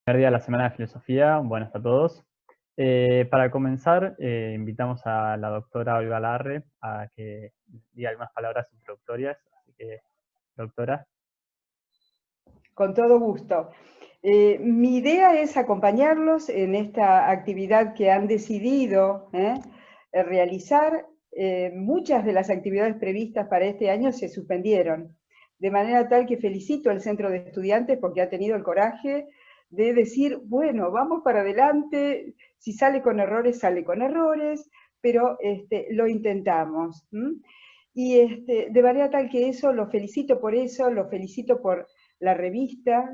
Primer día de la Semana de Filosofía, buenas a todos. Para comenzar, invitamos a la doctora Olga Larre a que diga algunas palabras introductorias. Así que, doctora. Con todo gusto. Mi idea es acompañarlos en esta actividad que han decidido realizar. Muchas de las actividades previstas para este año se suspendieron, de manera tal que felicito al Centro de Estudiantes porque ha tenido el coraje de decir, bueno, vamos para adelante, si sale con errores, sale con errores, pero lo intentamos. Y de manera tal que eso, lo felicito por la revista.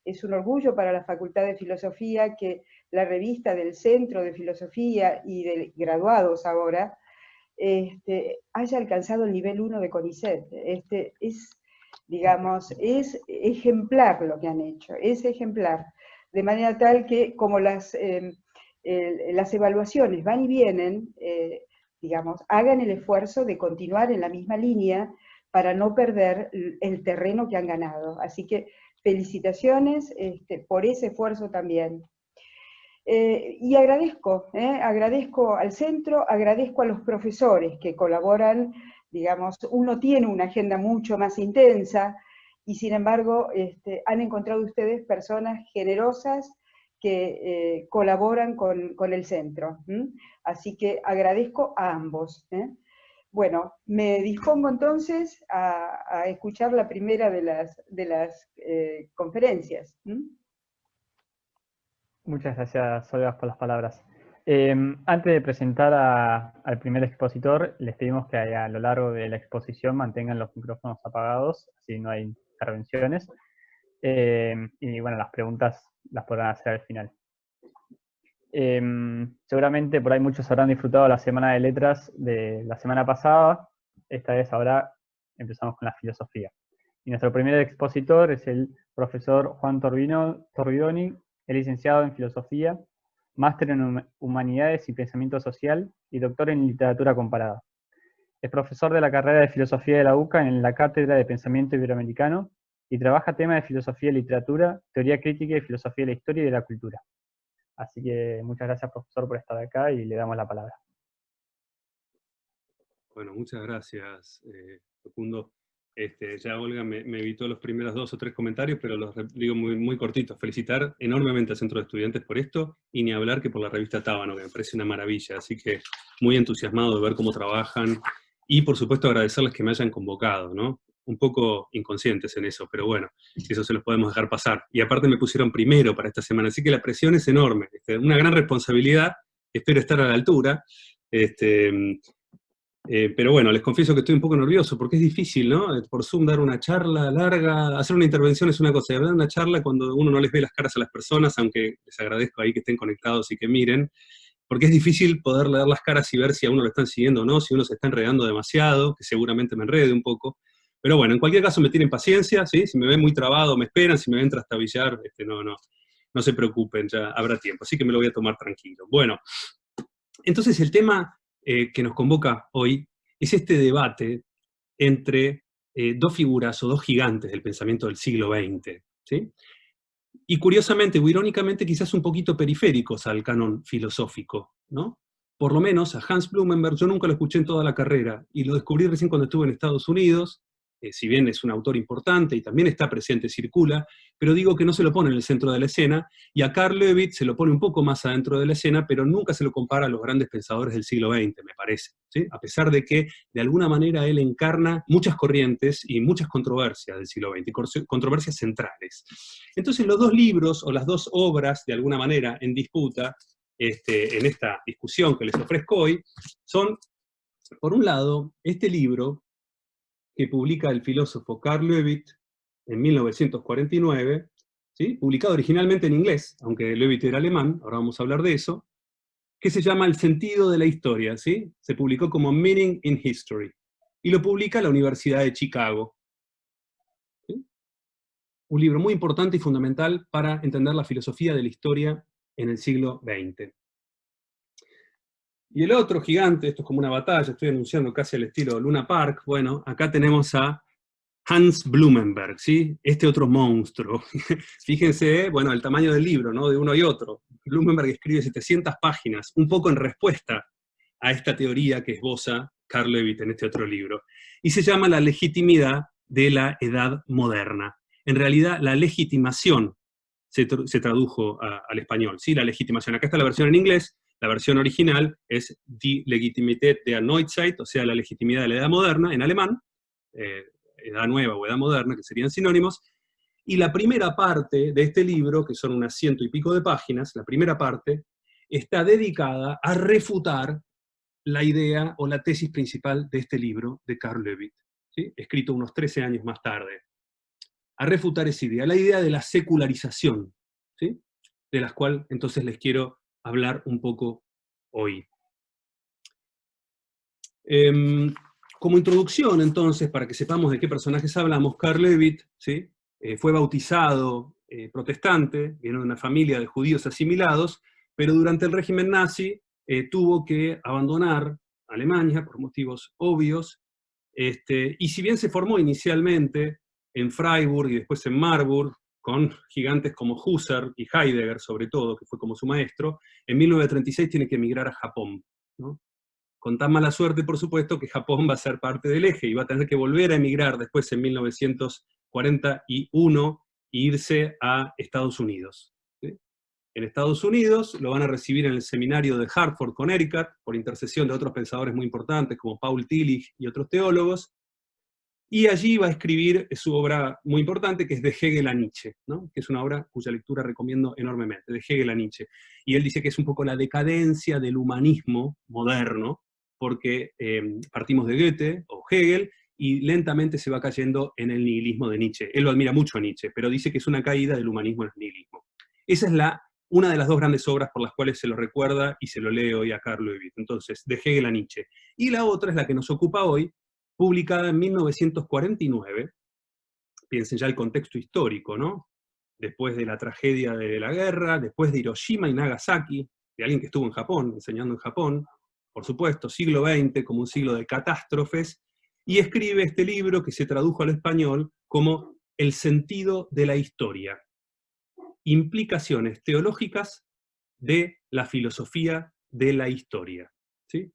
Es un orgullo para la Facultad de Filosofía que la revista del Centro de Filosofía y de graduados ahora haya alcanzado el nivel 1 de CONICET. Es ejemplar lo que han hecho, es ejemplar. De manera tal que como las evaluaciones van y vienen, hagan el esfuerzo de continuar en la misma línea para no perder el terreno que han ganado. Así que felicitaciones por ese esfuerzo también. Y agradezco al centro, agradezco a los profesores que colaboran. Uno tiene una agenda mucho más intensa y sin embargo han encontrado ustedes personas generosas que colaboran con el centro. Así que agradezco a ambos. Bueno, me dispongo entonces a escuchar la primera de las conferencias. Muchas gracias, Olga, por las palabras. Antes de presentar al primer expositor, les pedimos que a lo largo de la exposición mantengan los micrófonos apagados, así no hay intervenciones. Y bueno, las preguntas las podrán hacer al final. Seguramente por ahí muchos habrán disfrutado la Semana de Letras de la semana pasada. Esta vez ahora empezamos con la filosofía. Y nuestro primer expositor es el profesor Juan Torbidoni, es licenciado en Filosofía, máster en Humanidades y Pensamiento Social y doctor en Literatura Comparada. Es profesor de la carrera de Filosofía de la UCA en la Cátedra de Pensamiento Iberoamericano y trabaja temas de filosofía y literatura, teoría crítica y filosofía de la historia y de la cultura. Así que muchas gracias, profesor, por estar acá y le damos la palabra. Bueno, muchas gracias, Facundo. Ya Olga me evitó los primeros 2 o 3 comentarios, pero los digo muy, muy cortitos. Felicitar enormemente al Centro de Estudiantes por esto, y ni hablar que por la revista Tábano, que me parece una maravilla. Así que muy entusiasmado de ver cómo trabajan, y por supuesto agradecerles que me hayan convocado, ¿no? Un poco inconscientes en eso, pero bueno, eso se los podemos dejar pasar. Y aparte me pusieron primero para esta semana, así que la presión es enorme. Una gran responsabilidad, espero estar a la altura. Pero bueno, les confieso que estoy un poco nervioso porque es difícil, ¿no? Por Zoom dar una charla larga, hacer una intervención es una cosa, y dar una charla cuando uno no les ve las caras a las personas, aunque les agradezco ahí que estén conectados y que miren, porque es difícil poder leer las caras y ver si a uno lo están siguiendo o no, si uno se está enredando demasiado, que seguramente me enrede un poco. Pero bueno, en cualquier caso me tienen paciencia, ¿sí? Si me ven muy trabado me esperan, si me ven trastabillar, no se preocupen, ya habrá tiempo, así que me lo voy a tomar tranquilo. Bueno, entonces el tema que nos convoca hoy es este debate entre dos figuras o dos gigantes del pensamiento del siglo XX, ¿sí? Y curiosamente o irónicamente quizás un poquito periféricos al canon filosófico, ¿no? Por lo menos a Hans Blumenberg yo nunca lo escuché en toda la carrera, y lo descubrí recién cuando estuve en Estados Unidos, si bien es un autor importante y también está presente, circula, pero digo que no se lo pone en el centro de la escena, y a Karl Löwith se lo pone un poco más adentro de la escena, pero nunca se lo compara a los grandes pensadores del siglo XX, me parece, ¿sí? A pesar de que de alguna manera él encarna muchas corrientes y muchas controversias del siglo XX, controversias centrales. Entonces los dos libros o las dos obras, de alguna manera, en disputa en esta discusión que les ofrezco hoy, son, por un lado, este libro que publica el filósofo Karl Löwith en 1949, ¿sí? Publicado originalmente en inglés, aunque Löwith era alemán, ahora vamos a hablar de eso, que se llama El sentido de la historia, ¿sí? Se publicó como Meaning in History, y lo publica la Universidad de Chicago. ¿Sí? Un libro muy importante y fundamental para entender la filosofía de la historia en el siglo XX. Y el otro gigante, esto es como una batalla, estoy anunciando casi al estilo Luna Park, bueno, acá tenemos a Hans Blumenberg, ¿sí? Este otro monstruo. Fíjense, bueno, el tamaño del libro, ¿no? De uno y otro. Blumenberg escribe 700 páginas, un poco en respuesta a esta teoría que esboza Carl Levitt en este otro libro. Y se llama La legitimidad de la edad moderna. En realidad, la legitimación se tradujo al español, ¿sí? La legitimación. Acá está la versión en inglés, la versión original es Die Legitimität der Neuzeit, o sea, la legitimidad de la edad moderna, en alemán, edad nueva o edad moderna, que serían sinónimos, y la primera parte de este libro, que son unas 100 y pico de páginas, la primera parte, está dedicada a refutar la idea o la tesis principal de este libro de Carl Levitt, ¿sí? Escrito unos 13 años más tarde, a refutar esa idea, la idea de la secularización, ¿sí? De la cual entonces les quiero hablar un poco hoy. Como introducción, entonces, para que sepamos de qué personajes hablamos, Carl Levitt, ¿sí? Fue bautizado protestante, viene de una familia de judíos asimilados, pero durante el régimen nazi tuvo que abandonar Alemania por motivos obvios, y si bien se formó inicialmente en Freiburg y después en Marburg, con gigantes como Husserl y Heidegger sobre todo, que fue como su maestro, en 1936 tiene que emigrar a Japón, ¿no? Con tan mala suerte, por supuesto, que Japón va a ser parte del eje y va a tener que volver a emigrar después en 1941 e irse a Estados Unidos, ¿sí? En Estados Unidos lo van a recibir en el seminario de Hartford, Connecticut, por intercesión de otros pensadores muy importantes como Paul Tillich y otros teólogos, y allí va a escribir su obra muy importante, que es De Hegel a Nietzsche, ¿no? Que es una obra cuya lectura recomiendo enormemente, De Hegel a Nietzsche. Y él dice que es un poco la decadencia del humanismo moderno, porque partimos de Goethe o Hegel, y lentamente se va cayendo en el nihilismo de Nietzsche. Él lo admira mucho a Nietzsche, pero dice que es una caída del humanismo en el nihilismo. Esa es una de las dos grandes obras por las cuales se lo recuerda y se lo lee hoy a Carl Levitt. Entonces, De Hegel a Nietzsche. Y la otra es la que nos ocupa hoy, publicada en 1949, piensen ya el contexto histórico, ¿no? Después de la tragedia de la guerra, después de Hiroshima y Nagasaki, de alguien que estuvo en Japón, enseñando en Japón, por supuesto, siglo XX como un siglo de catástrofes, y escribe este libro que se tradujo al español como El sentido de la historia, implicaciones teológicas de la filosofía de la historia, ¿sí?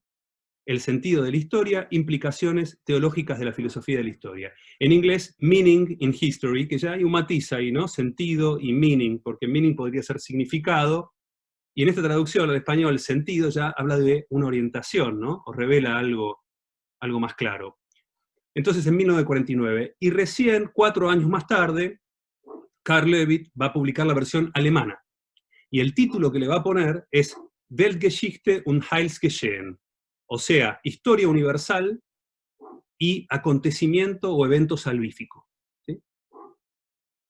El sentido de la historia, implicaciones teológicas de la filosofía de la historia. En inglés, meaning in history, que ya hay un matiz ahí, ¿no? Sentido y meaning, porque meaning podría ser significado, y en esta traducción al español, sentido ya habla de una orientación, ¿no? O revela algo más claro. Entonces, en 1949, y recién 4 años más tarde, Carl Levitt va a publicar la versión alemana. Y el título que le va a poner es Weltgeschichte und Heilsgeschehen, o sea, historia universal y acontecimiento o evento salvífico, ¿sí?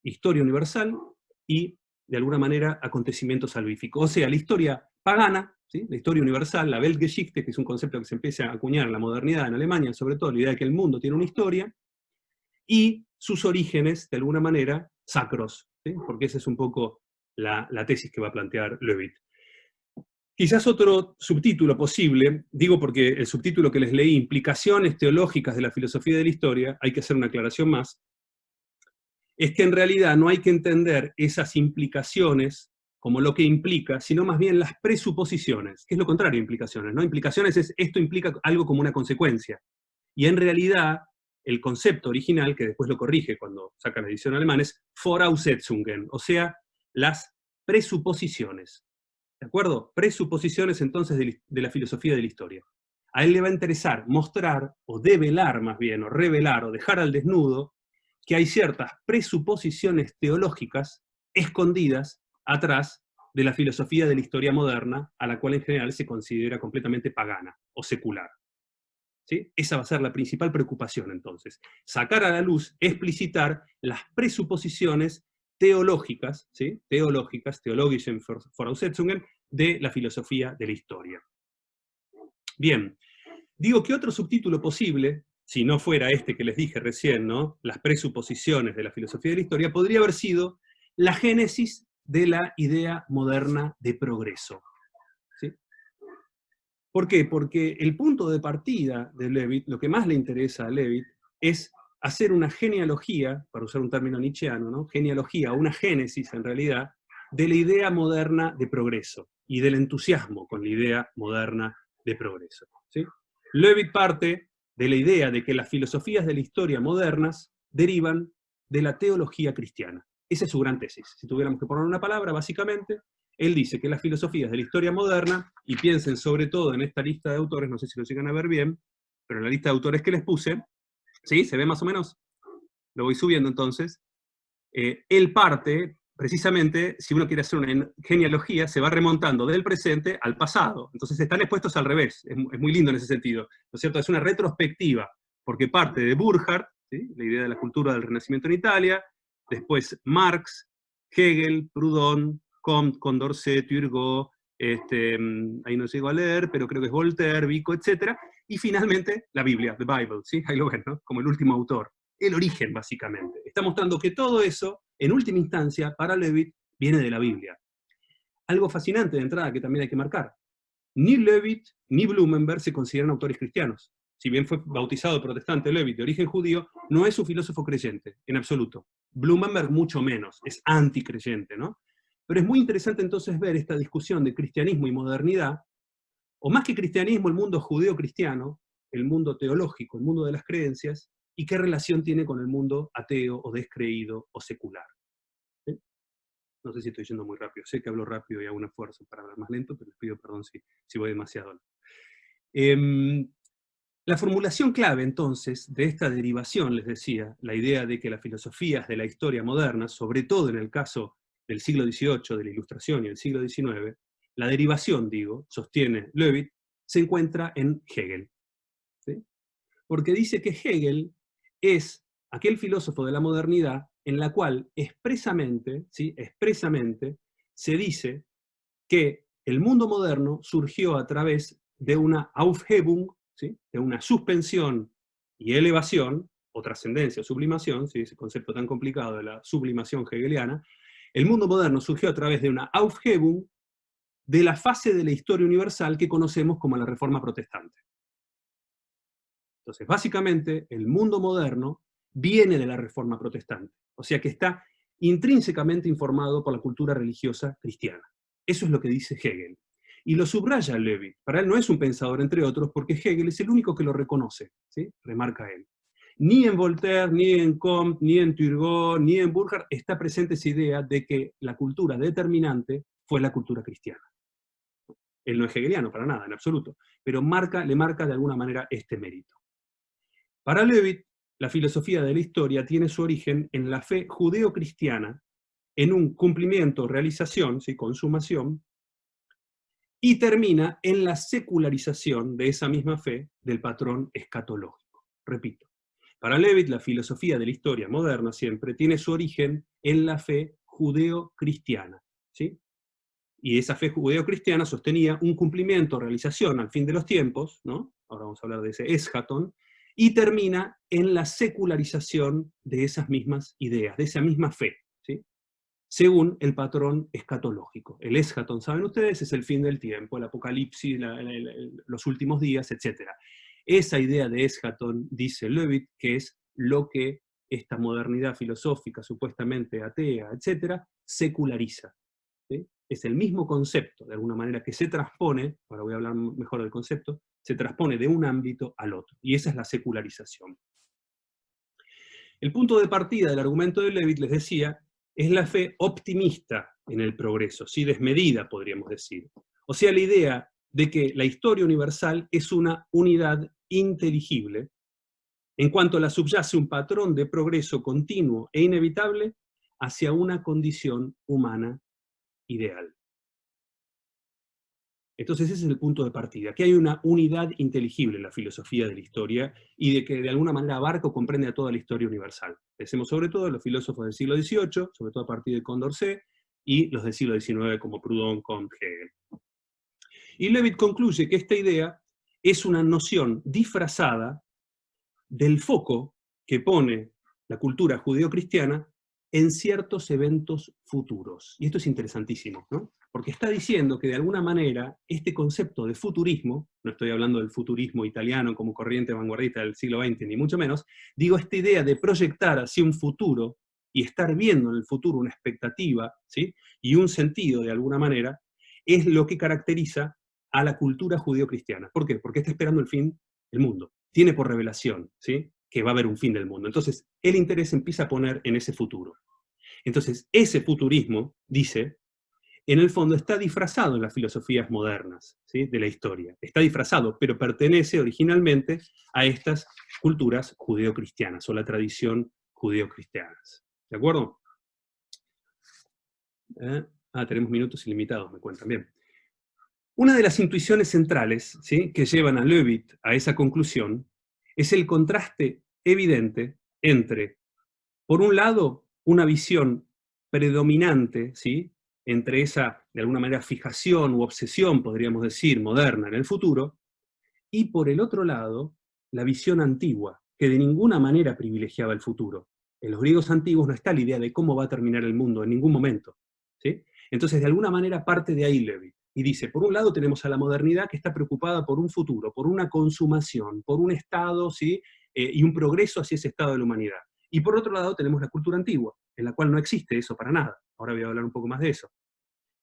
Historia universal y, de alguna manera, acontecimiento salvífico. O sea, la historia pagana, ¿sí? La historia universal, la Weltgeschichte, que es un concepto que se empieza a acuñar en la modernidad en Alemania, sobre todo la idea de que el mundo tiene una historia, y sus orígenes, de alguna manera, sacros, ¿sí? Porque esa es un poco la tesis que va a plantear Levitt. Quizás otro subtítulo posible, digo porque el subtítulo que les leí, Implicaciones teológicas de la filosofía de la historia, hay que hacer una aclaración más, es que en realidad no hay que entender esas implicaciones como lo que implica, sino más bien las presuposiciones, que es lo contrario de implicaciones, ¿no? Implicaciones es, esto implica algo como una consecuencia. Y en realidad, el concepto original, que después lo corrige cuando saca la edición alemana, es Voraussetzungen, o sea, las presuposiciones. ¿De acuerdo? Presuposiciones entonces de la filosofía de la historia. A él le va a interesar mostrar, o develar más bien, o revelar, o dejar al desnudo, que hay ciertas presuposiciones teológicas escondidas atrás de la filosofía de la historia moderna, a la cual en general se considera completamente pagana o secular. ¿Sí? Esa va a ser la principal preocupación entonces. Sacar a la luz, explicitar las presuposiciones teológicas, ¿sí? Teológicas, theologischen Voraussetzungen, de la filosofía de la historia. Bien, digo que otro subtítulo posible, si no fuera este que les dije recién, ¿no? Las presuposiciones de la filosofía de la historia, podría haber sido la génesis de la idea moderna de progreso. ¿Sí? ¿Por qué? Porque el punto de partida de Levitt, lo que más le interesa a Levitt, es hacer una genealogía, para usar un término nietzscheano, ¿no? Genealogía, una génesis en realidad, de la idea moderna de progreso y del entusiasmo con la idea moderna de progreso, ¿sí? Levitt parte de la idea de que las filosofías de la historia modernas derivan de la teología cristiana. Esa es su gran tesis. Si tuviéramos que poner una palabra, básicamente, él dice que las filosofías de la historia moderna, y piensen sobre todo en esta lista de autores, no sé si lo llegan a ver bien, pero en la lista de autores que les puse, ¿sí? ¿Se ve más o menos? Lo voy subiendo entonces. Él parte, precisamente, si uno quiere hacer una genealogía, se va remontando del presente al pasado. Entonces están expuestos al revés. Es muy lindo en ese sentido, ¿no es cierto? Es una retrospectiva, porque parte de Burckhardt, ¿sí? La idea de la cultura del Renacimiento en Italia, después Marx, Hegel, Proudhon, Comte, Condorcet, Turgot, ahí no llego a leer, pero creo que es Voltaire, Vico, etc. Y finalmente la Biblia, the Bible, ¿sí? Ahí lo ven, ¿no? Como el último autor. El origen, básicamente. Está mostrando que todo eso, en última instancia, para Levitt, viene de la Biblia. Algo fascinante de entrada que también hay que marcar. Ni Levitt ni Blumenberg se consideran autores cristianos. Si bien fue bautizado protestante Levitt de origen judío, no es un filósofo creyente, en absoluto. Blumenberg mucho menos, es anticreyente, ¿no? Pero es muy interesante entonces ver esta discusión de cristianismo y modernidad, o más que cristianismo, el mundo judeo-cristiano, el mundo teológico, el mundo de las creencias, y qué relación tiene con el mundo ateo o descreído o secular. ¿Sí? No sé si estoy yendo muy rápido, sé que hablo rápido y hago un esfuerzo para hablar más lento, pero les pido perdón si voy demasiado. La formulación clave, entonces, de esta derivación, les decía, la idea de que las filosofías de la historia moderna, sobre todo en el caso del siglo XVIII, de la Ilustración y del siglo XIX, la derivación, digo, sostiene Levitt, se encuentra en Hegel. ¿Sí? Porque dice que Hegel es aquel filósofo de la modernidad en la cual expresamente, ¿sí? Expresamente se dice que el mundo moderno surgió a través de una Aufhebung, ¿sí? De una suspensión y elevación, o trascendencia, o sublimación, ¿sí? Ese concepto tan complicado de la sublimación hegeliana. El mundo moderno surgió a través de una Aufhebung de la fase de la historia universal que conocemos como la Reforma Protestante. Entonces, básicamente, el mundo moderno viene de la Reforma Protestante, o sea que está intrínsecamente informado por la cultura religiosa cristiana. Eso es lo que dice Hegel. Y lo subraya Levitt. Para él no es un pensador, entre otros, porque Hegel es el único que lo reconoce, ¿sí? Remarca él. Ni en Voltaire, ni en Comte, ni en Turgot, ni en Burckhardt está presente esa idea de que la cultura determinante fue la cultura cristiana. Él no es hegeliano, para nada, en absoluto, pero le marca de alguna manera este mérito. Para Levitt, la filosofía de la historia tiene su origen en la fe judeo-cristiana, en un cumplimiento, realización, ¿sí? Consumación, y termina en la secularización de esa misma fe del patrón escatológico. Repito, para Levitt la filosofía de la historia moderna siempre tiene su origen en la fe judeo-cristiana, ¿sí? Y esa fe judeo-cristiana sostenía un cumplimiento, realización al fin de los tiempos, ¿no? Ahora vamos a hablar de ese eschaton, y termina en la secularización de esas mismas ideas, de esa misma fe, ¿sí? Según el patrón escatológico. El eschaton, saben ustedes, es el fin del tiempo, el apocalipsis, los últimos días, etc. Esa idea de eschaton, dice Levitt, que es lo que esta modernidad filosófica supuestamente atea, etc., seculariza. ¿Sí? Es el mismo concepto, de alguna manera, que se transpone, ahora voy a hablar mejor del concepto, se transpone de un ámbito al otro, y esa es la secularización. El punto de partida del argumento de Levitt, les decía, es la fe optimista en el progreso, ¿sí? Desmedida, podríamos decir. O sea, la idea de que la historia universal es una unidad inteligible, en cuanto la subyace un patrón de progreso continuo e inevitable hacia una condición humana ideal. Entonces ese es el punto de partida, que hay una unidad inteligible en la filosofía de la historia y de que de alguna manera abarca o comprende a toda la historia universal. Pensemos sobre todo en los filósofos del siglo XVIII, sobre todo a partir de Condorcet, y los del siglo XIX como Proudhon, Comte, Hegel. Y Levitt concluye que esta idea es una noción disfrazada del foco que pone la cultura judeo-cristiana en ciertos eventos futuros. Y esto es interesantísimo, ¿no? Porque está diciendo que de alguna manera este concepto de futurismo, no estoy hablando del futurismo italiano como corriente vanguardista del siglo XX, ni mucho menos, digo esta idea de proyectar hacia un futuro y estar viendo en el futuro una expectativa, ¿sí? Y un sentido de alguna manera, es lo que caracteriza a la cultura judío-cristiana. ¿Por qué? Porque está esperando el fin del mundo. Tiene por revelación, ¿sí?, que va a haber un fin del mundo. Entonces, el interés empieza a poner en ese futuro. Entonces, ese futurismo, dice, en el fondo está disfrazado en las filosofías modernas, ¿sí?, de la historia. Está disfrazado, pero pertenece originalmente a estas culturas judeo-cristianas, o la tradición judeo-cristianas. ¿De acuerdo? Tenemos minutos ilimitados, me cuentan. Bien. Una de las intuiciones centrales, ¿sí?, que llevan a Leavitt a esa conclusión es el contraste evidente entre, por un lado, una visión predominante, ¿sí?, entre esa, de alguna manera, fijación u obsesión, podríamos decir, moderna en el futuro, y por el otro lado, la visión antigua, que de ninguna manera privilegiaba el futuro. En los griegos antiguos no está la idea de cómo va a terminar el mundo en ningún momento, ¿sí? Entonces, de alguna manera, parte de ahí Leavitt. Y dice, por un lado tenemos a la modernidad que está preocupada por un futuro, por una consumación, por un estado, ¿sí?, y un progreso hacia ese estado de la humanidad. Y por otro lado tenemos la cultura antigua, en la cual no existe eso para nada. Ahora voy a hablar un poco más de eso.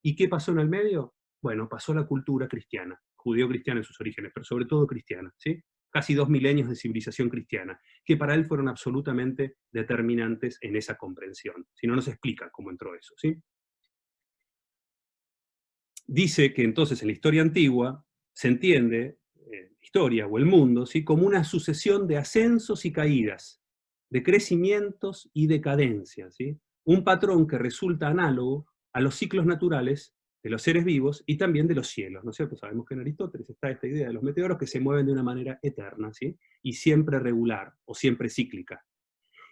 ¿Y qué pasó en el medio? Bueno, pasó la cultura cristiana, judío-cristiana en sus orígenes, pero sobre todo cristiana, ¿sí? Casi 2 milenios de civilización cristiana, que para él fueron absolutamente determinantes en esa comprensión. Si no, no se explica cómo entró eso, ¿sí? Dice que entonces en la historia antigua se entiende, historia o el mundo, ¿sí?, como una sucesión de ascensos y caídas, de crecimientos y decadencias, ¿sí? Un patrón que resulta análogo a los ciclos naturales de los seres vivos y también de los cielos, ¿no es cierto? Sabemos que en Aristóteles está esta idea de los meteoros que se mueven de una manera eterna, ¿sí?, y siempre regular o siempre cíclica.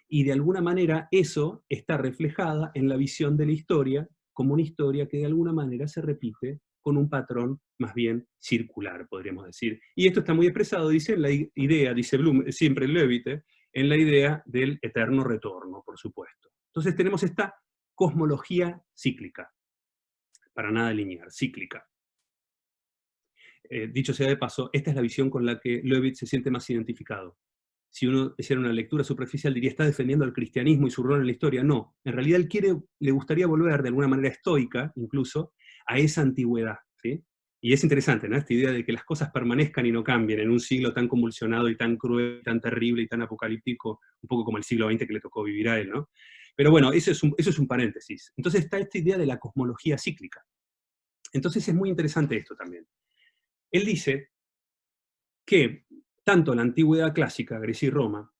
Y de alguna manera eso está reflejada en la visión de la historia como una historia que de alguna manera se repite con un patrón más bien circular, podríamos decir. Y esto está muy expresado, dice, en la idea, dice Bloom, siempre Leavitt, en la idea del eterno retorno, por supuesto. Entonces tenemos esta cosmología cíclica, para nada lineal, cíclica. Dicho sea de paso, esta es la visión con la que Leavitt se siente más identificado. Si uno hiciera una lectura superficial, diría, está defendiendo al cristianismo y su rol en la historia. No, en realidad él le gustaría volver, de alguna manera estoica, incluso, a esa antigüedad, ¿sí? Y es interesante, ¿no?, esta idea de que las cosas permanezcan y no cambien en un siglo tan convulsionado y tan cruel, tan terrible y tan apocalíptico, un poco como el siglo XX que le tocó vivir a él, ¿no? Pero bueno, eso es un paréntesis. Entonces está esta idea de la cosmología cíclica. Entonces es muy interesante esto también. Él dice que tanto la antigüedad clásica, Grecia y Roma,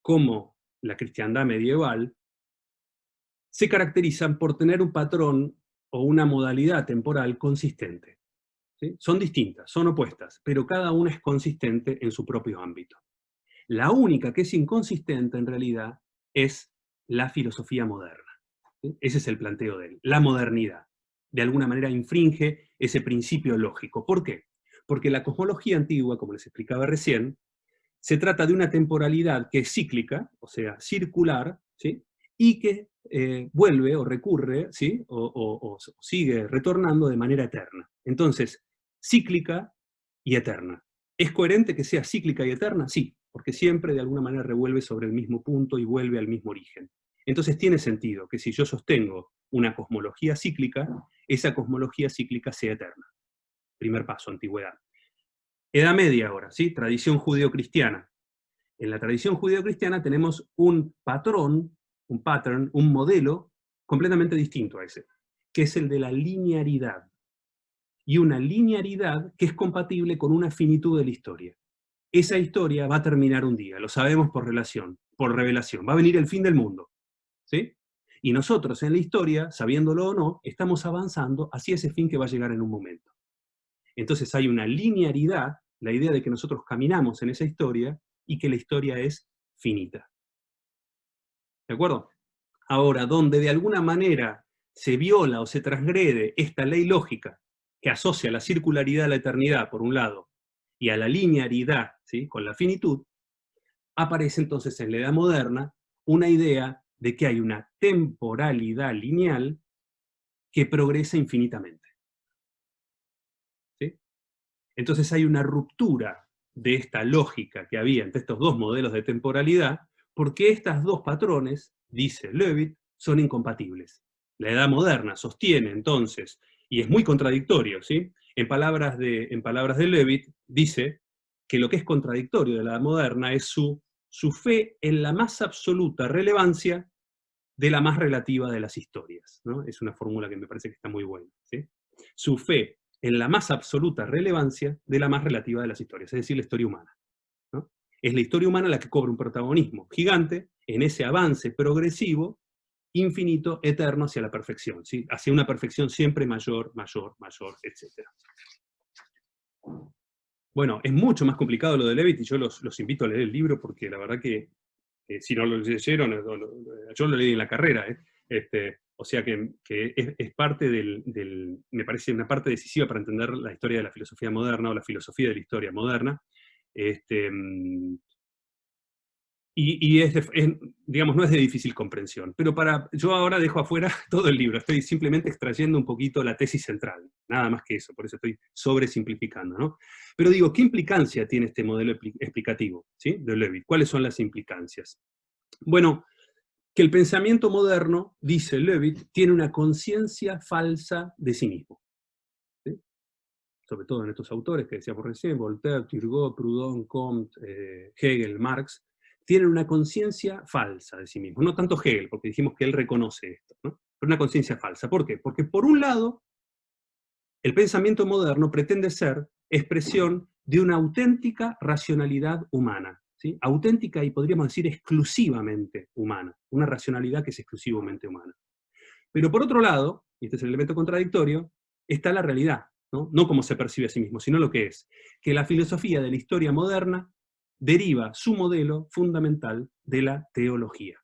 como la cristiandad medieval, se caracterizan por tener un patrón o una modalidad temporal consistente, ¿sí? Son distintas, son opuestas, pero cada una es consistente en su propio ámbito. La única que es inconsistente en realidad es la filosofía moderna, ¿sí? Ese es el planteo de él, la modernidad. De alguna manera infringe ese principio lógico. ¿Por qué? Porque la cosmología antigua, como les explicaba recién, se trata de una temporalidad que es cíclica, o sea, circular, ¿sí?, y que vuelve o recurre, ¿sí?, o sigue retornando de manera eterna. Entonces, cíclica y eterna. ¿Es coherente que sea cíclica y eterna? Sí, porque siempre de alguna manera revuelve sobre el mismo punto y vuelve al mismo origen. Entonces tiene sentido que si yo sostengo una cosmología cíclica, esa cosmología cíclica sea eterna. Primer paso, antigüedad. Edad Media ahora, ¿sí?, tradición judeo-cristiana. En la tradición judeo-cristiana tenemos un patrón, un modelo completamente distinto a ese, que es el de la linearidad. Y una linearidad que es compatible con una finitud de la historia. Esa historia va a terminar un día, lo sabemos por revelación. Va a venir el fin del mundo, ¿sí? Y nosotros en la historia, sabiéndolo o no, estamos avanzando hacia ese fin que va a llegar en un momento. Entonces hay una linearidad, la idea de que nosotros caminamos en esa historia y que la historia es finita. ¿De acuerdo? Ahora, donde de alguna manera se viola o se transgrede esta ley lógica que asocia la circularidad a la eternidad, por un lado, y a la linearidad, ¿sí?, con la finitud, aparece entonces en la Edad Moderna una idea de que hay una temporalidad lineal que progresa infinitamente. ¿Sí? Entonces hay una ruptura de esta lógica que había entre estos dos modelos de temporalidad, porque estos dos patrones, dice Leavitt, son incompatibles. La edad moderna sostiene entonces, y es muy contradictorio, ¿sí? En palabras de Leavitt, dice que lo que es contradictorio de la edad moderna es su fe en la más absoluta relevancia de la más relativa de las historias, ¿no? Es una fórmula que me parece que está muy buena, ¿sí? Su fe en la más absoluta relevancia de la más relativa de las historias, es decir, la historia humana, ¿no? Es la historia humana la que cobra un protagonismo gigante en ese avance progresivo, infinito, eterno hacia la perfección, ¿sí? Hacia una perfección siempre mayor, mayor, mayor, etc. Bueno, es mucho más complicado lo de Leavitt y yo los invito a leer el libro porque la verdad que si no lo leyeron, yo lo leí en la carrera, o sea que es parte me parece una parte decisiva para entender la historia de la filosofía moderna o la filosofía de la historia moderna. Digamos, no es de difícil comprensión. Pero yo ahora dejo afuera todo el libro, estoy simplemente extrayendo un poquito la tesis central, nada más que eso, por eso estoy sobresimplificando, ¿no? Pero digo, ¿qué implicancia tiene este modelo explicativo, ¿sí? De Leavitt? ¿Cuáles son las implicancias? Bueno, que el pensamiento moderno, dice Leavitt, tiene una conciencia falsa de sí mismo. ¿Sí? Sobre todo en estos autores que decíamos recién, Voltaire, Turgot, Proudhon, Comte, Hegel, Marx, tienen una conciencia falsa de sí mismo. No tanto Hegel, porque dijimos que él reconoce esto, ¿no? Pero una conciencia falsa. ¿Por qué? Porque por un lado, el pensamiento moderno pretende ser expresión de una auténtica racionalidad humana, ¿sí? Auténtica y podríamos decir exclusivamente humana, una racionalidad que es exclusivamente humana. Pero por otro lado, y este es el elemento contradictorio, está la realidad, ¿no? No como se percibe a sí mismo, sino lo que es, que la filosofía de la historia moderna deriva su modelo fundamental de la teología.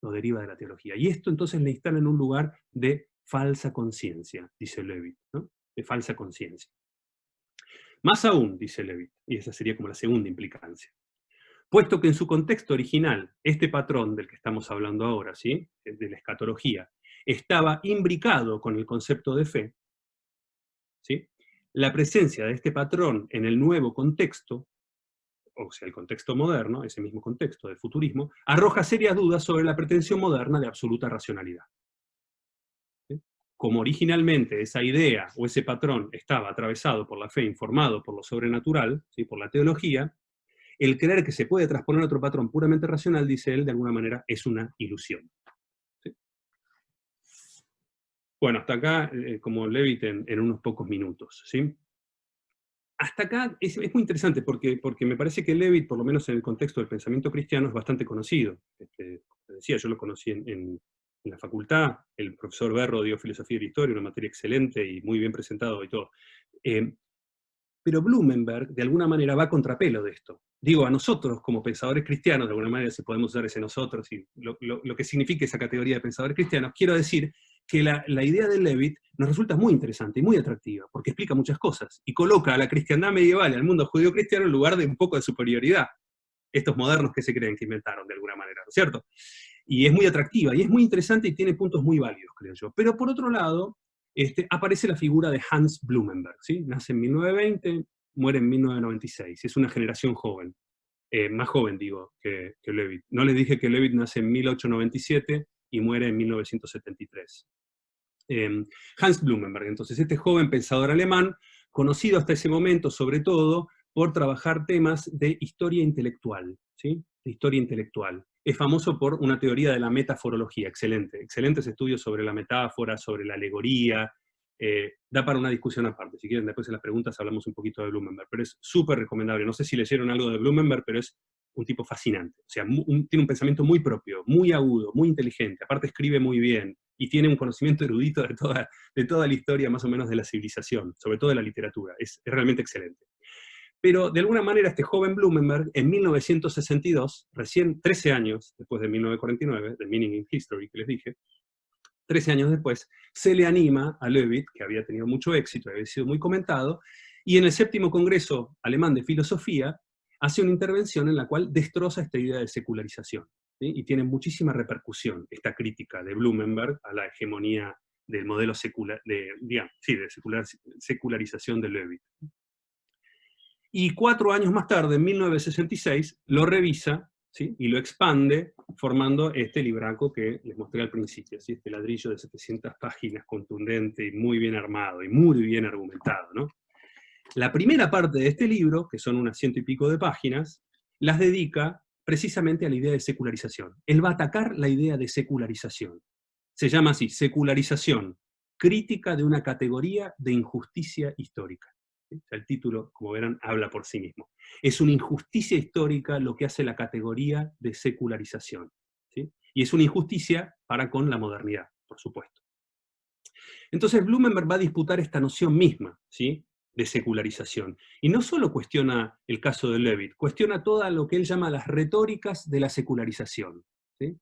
Lo deriva de la teología. Y esto entonces le instala en un lugar de falsa conciencia, dice Leavitt, ¿no? De falsa conciencia. Más aún, dice Leavitt, y esa sería como la segunda implicancia, puesto que en su contexto original, este patrón del que estamos hablando ahora, ¿sí? De la escatología, estaba imbricado con el concepto de fe, ¿sí? La presencia de este patrón en el nuevo contexto, o sea, el contexto moderno, ese mismo contexto del futurismo, arroja serias dudas sobre la pretensión moderna de absoluta racionalidad. ¿Sí? Como originalmente esa idea o ese patrón estaba atravesado por la fe, informado por lo sobrenatural, ¿sí? Por la teología, el creer que se puede transponer otro patrón puramente racional, dice él, de alguna manera es una ilusión. ¿Sí? Bueno, hasta acá, como Leavitt en unos pocos minutos, ¿sí? Hasta acá es muy interesante porque me parece que Leavitt, por lo menos en el contexto del pensamiento cristiano, es bastante conocido. Como decía, yo lo conocí en la facultad, el profesor Berro dio filosofía de la historia, una materia excelente y muy bien presentado y todo. Pero Blumenberg, de alguna manera, va a contrapelo de esto. Digo, a nosotros, como pensadores cristianos, de alguna manera, si podemos usar ese nosotros, y lo que significa esa categoría de pensadores cristianos, quiero decir que la idea de Leavitt nos resulta muy interesante y muy atractiva, porque explica muchas cosas, y coloca a la cristiandad medieval y al mundo judío-cristiano en lugar de un poco de superioridad. Estos modernos que se creen que inventaron, de alguna manera, ¿no es cierto? Y es muy atractiva, y es muy interesante y tiene puntos muy válidos, creo yo. Pero por otro lado, aparece la figura de Hans Blumenberg, ¿sí? Nace en 1920, muere en 1996, es una generación joven, más joven digo que Leavitt. No les dije que Leavitt nace en 1897 y muere en 1973. Hans Blumenberg, entonces, este joven pensador alemán, conocido hasta ese momento sobre todo por trabajar temas de historia intelectual, ¿sí? De historia intelectual. Es famoso por una teoría de la metaforología, excelentes estudios sobre la metáfora, sobre la alegoría, da para una discusión aparte. Si quieren, después en las preguntas hablamos un poquito de Blumenberg, pero es súper recomendable. No sé si leyeron algo de Blumenberg, pero es un tipo fascinante. O sea, tiene un pensamiento muy propio, muy agudo, muy inteligente, aparte escribe muy bien, y tiene un conocimiento erudito de toda la historia más o menos de la civilización, sobre todo de la literatura. Es realmente excelente. Pero de alguna manera este joven Blumenberg, en 1962, recién 13 años después de 1949, de Meaning in History que les dije, 13 años después, se le anima a Leavitt, que había tenido mucho éxito, había sido muy comentado, y en el 7º Congreso Alemán de Filosofía, hace una intervención en la cual destroza esta idea de secularización. ¿sí? Y tiene muchísima repercusión esta crítica de Blumenberg a la hegemonía del modelo secularización de Levitt. Y 4 años más tarde, en 1966, lo revisa, ¿sí? Y lo expande, formando este libraco que les mostré al principio, ¿sí? Este ladrillo de 700 páginas, contundente y muy bien armado, y muy bien argumentado, ¿no? La primera parte de este libro, que son unas 100 y pico de páginas, las dedica precisamente a la idea de secularización. Él va a atacar la idea de secularización. Se llama así, secularización, crítica de una categoría de injusticia histórica. El título, como verán, habla por sí mismo. Es una injusticia histórica lo que hace la categoría de secularización, ¿sí? Y es una injusticia para con la modernidad, por supuesto. Entonces Blumenberg va a disputar esta noción misma, ¿sí?, de secularización. Y no solo cuestiona el caso de Levitt, cuestiona todo lo que él llama las retóricas de la secularización, ¿sí?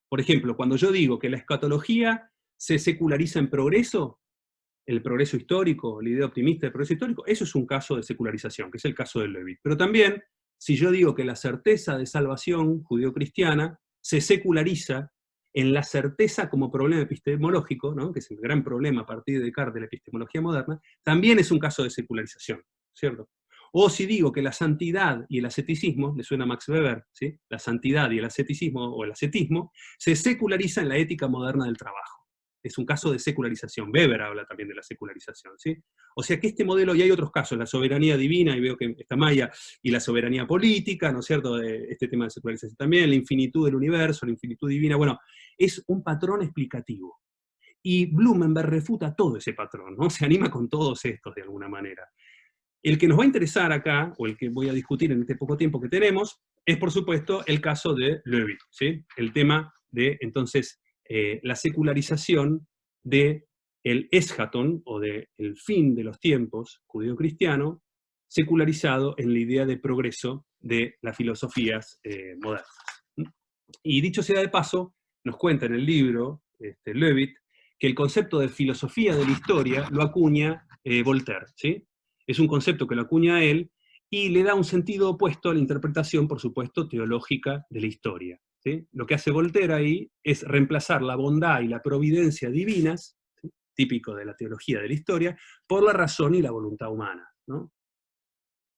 Por ejemplo, cuando yo digo que la escatología se seculariza en progreso, el progreso histórico, la idea optimista del progreso histórico, eso es un caso de secularización, que es el caso de Levitt. Pero también, si yo digo que la certeza de salvación judío-cristiana se seculariza en la certeza como problema epistemológico, ¿no?, que es el gran problema a partir de Descartes de la epistemología moderna, también es un caso de secularización, ¿cierto? O si digo que la santidad y el asceticismo, le suena a Max Weber, ¿sí?, la santidad y el asceticismo, o el ascetismo, se seculariza en la ética moderna del trabajo. Es un caso de secularización. Weber habla también de la secularización, ¿sí? O sea que este modelo, y hay otros casos, la soberanía divina, y veo que está Maya, y la soberanía política, ¿no es cierto?, este tema de secularización también, la infinitud del universo, la infinitud divina, bueno, es un patrón explicativo. Y Blumenberg refuta todo ese patrón, ¿no? Se anima con todos estos de alguna manera. El que nos va a interesar acá, o el que voy a discutir en este poco tiempo que tenemos, es por supuesto el caso de Levitt, ¿sí? El tema de, entonces, la secularización del eschaton, o del fin de los tiempos judío-cristiano, secularizado en la idea de progreso de las filosofías modernas. Y dicho sea de paso, nos cuenta en el libro Levitt que el concepto de filosofía de la historia lo acuña Voltaire, ¿sí? Es un concepto que lo acuña él y le da un sentido opuesto a la interpretación, por supuesto, teológica de la historia, ¿sí? Lo que hace Voltaire ahí es reemplazar la bondad y la providencia divinas, ¿sí?, típico de la teología de la historia, por la razón y la voluntad humana, ¿no?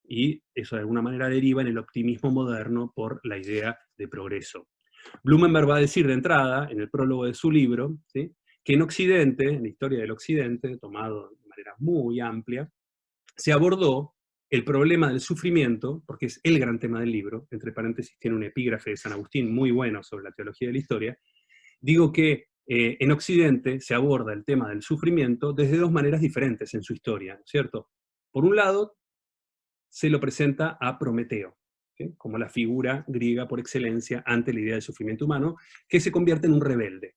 Y eso de alguna manera deriva en el optimismo moderno por la idea de progreso. Blumenberg va a decir de entrada, en el prólogo de su libro, ¿sí?, que en Occidente, en la historia del Occidente, tomado de manera muy amplia, se abordó el problema del sufrimiento, porque es el gran tema del libro, entre paréntesis tiene un epígrafe de San Agustín muy bueno sobre la teología de la historia. Digo que en Occidente se aborda el tema del sufrimiento desde dos maneras diferentes en su historia, ¿no es cierto? Por un lado, se lo presenta a Prometeo, ¿sí?, como la figura griega por excelencia ante la idea del sufrimiento humano, que se convierte en un rebelde.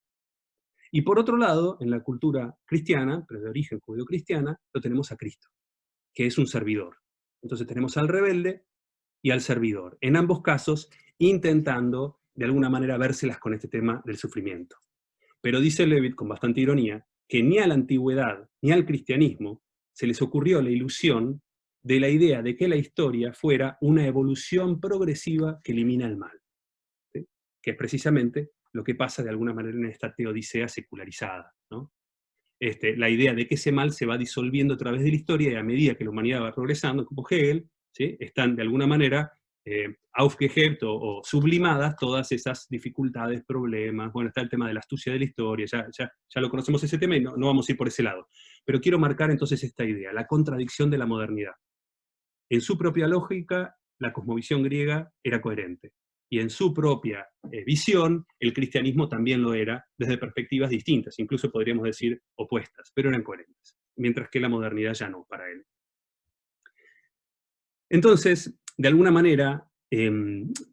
Y por otro lado, en la cultura cristiana, pero de origen judío-cristiana, lo tenemos a Cristo, que es un servidor. Entonces tenemos al rebelde y al servidor, en ambos casos intentando de alguna manera vérselas con este tema del sufrimiento. Pero dice Levitt con bastante ironía que ni a la antigüedad ni al cristianismo se les ocurrió la ilusión de la idea de que la historia fuera una evolución progresiva que elimina el mal, ¿sí?, que es precisamente lo que pasa de alguna manera en esta teodicea secularizada, ¿no? La idea de que ese mal se va disolviendo a través de la historia y a medida que la humanidad va progresando, como Hegel, ¿sí?, están de alguna manera aufgehebt o sublimadas todas esas dificultades, problemas. Bueno, está el tema de la astucia de la historia, ya lo conocemos ese tema y no vamos a ir por ese lado. Pero quiero marcar entonces esta idea, la contradicción de la modernidad. En su propia lógica, la cosmovisión griega era coherente. Y en su propia visión, el cristianismo también lo era, desde perspectivas distintas, incluso podríamos decir opuestas, pero eran coherentes, mientras que la modernidad ya no, para él. Entonces, de alguna manera,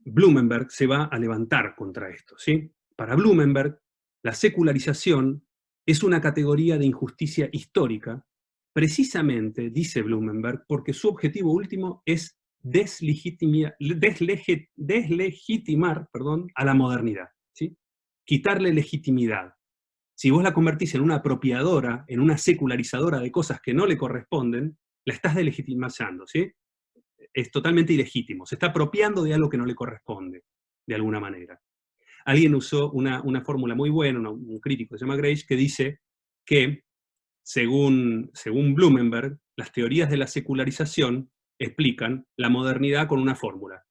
Blumenberg se va a levantar contra esto, ¿sí? Para Blumenberg, la secularización es una categoría de injusticia histórica, precisamente, dice Blumenberg, porque su objetivo último es deslegitimar a la modernidad, ¿sí?, quitarle legitimidad. Si vos la convertís en una apropiadora, en una secularizadora de cosas que no le corresponden, la estás delegitimizando, ¿sí? Es totalmente ilegítimo, se está apropiando de algo que no le corresponde, de alguna manera. alguien usó una fórmula muy buena, un crítico que se llama Grace, que dice que, según Blumenberg, las teorías de la secularización explican la modernidad con una fórmula.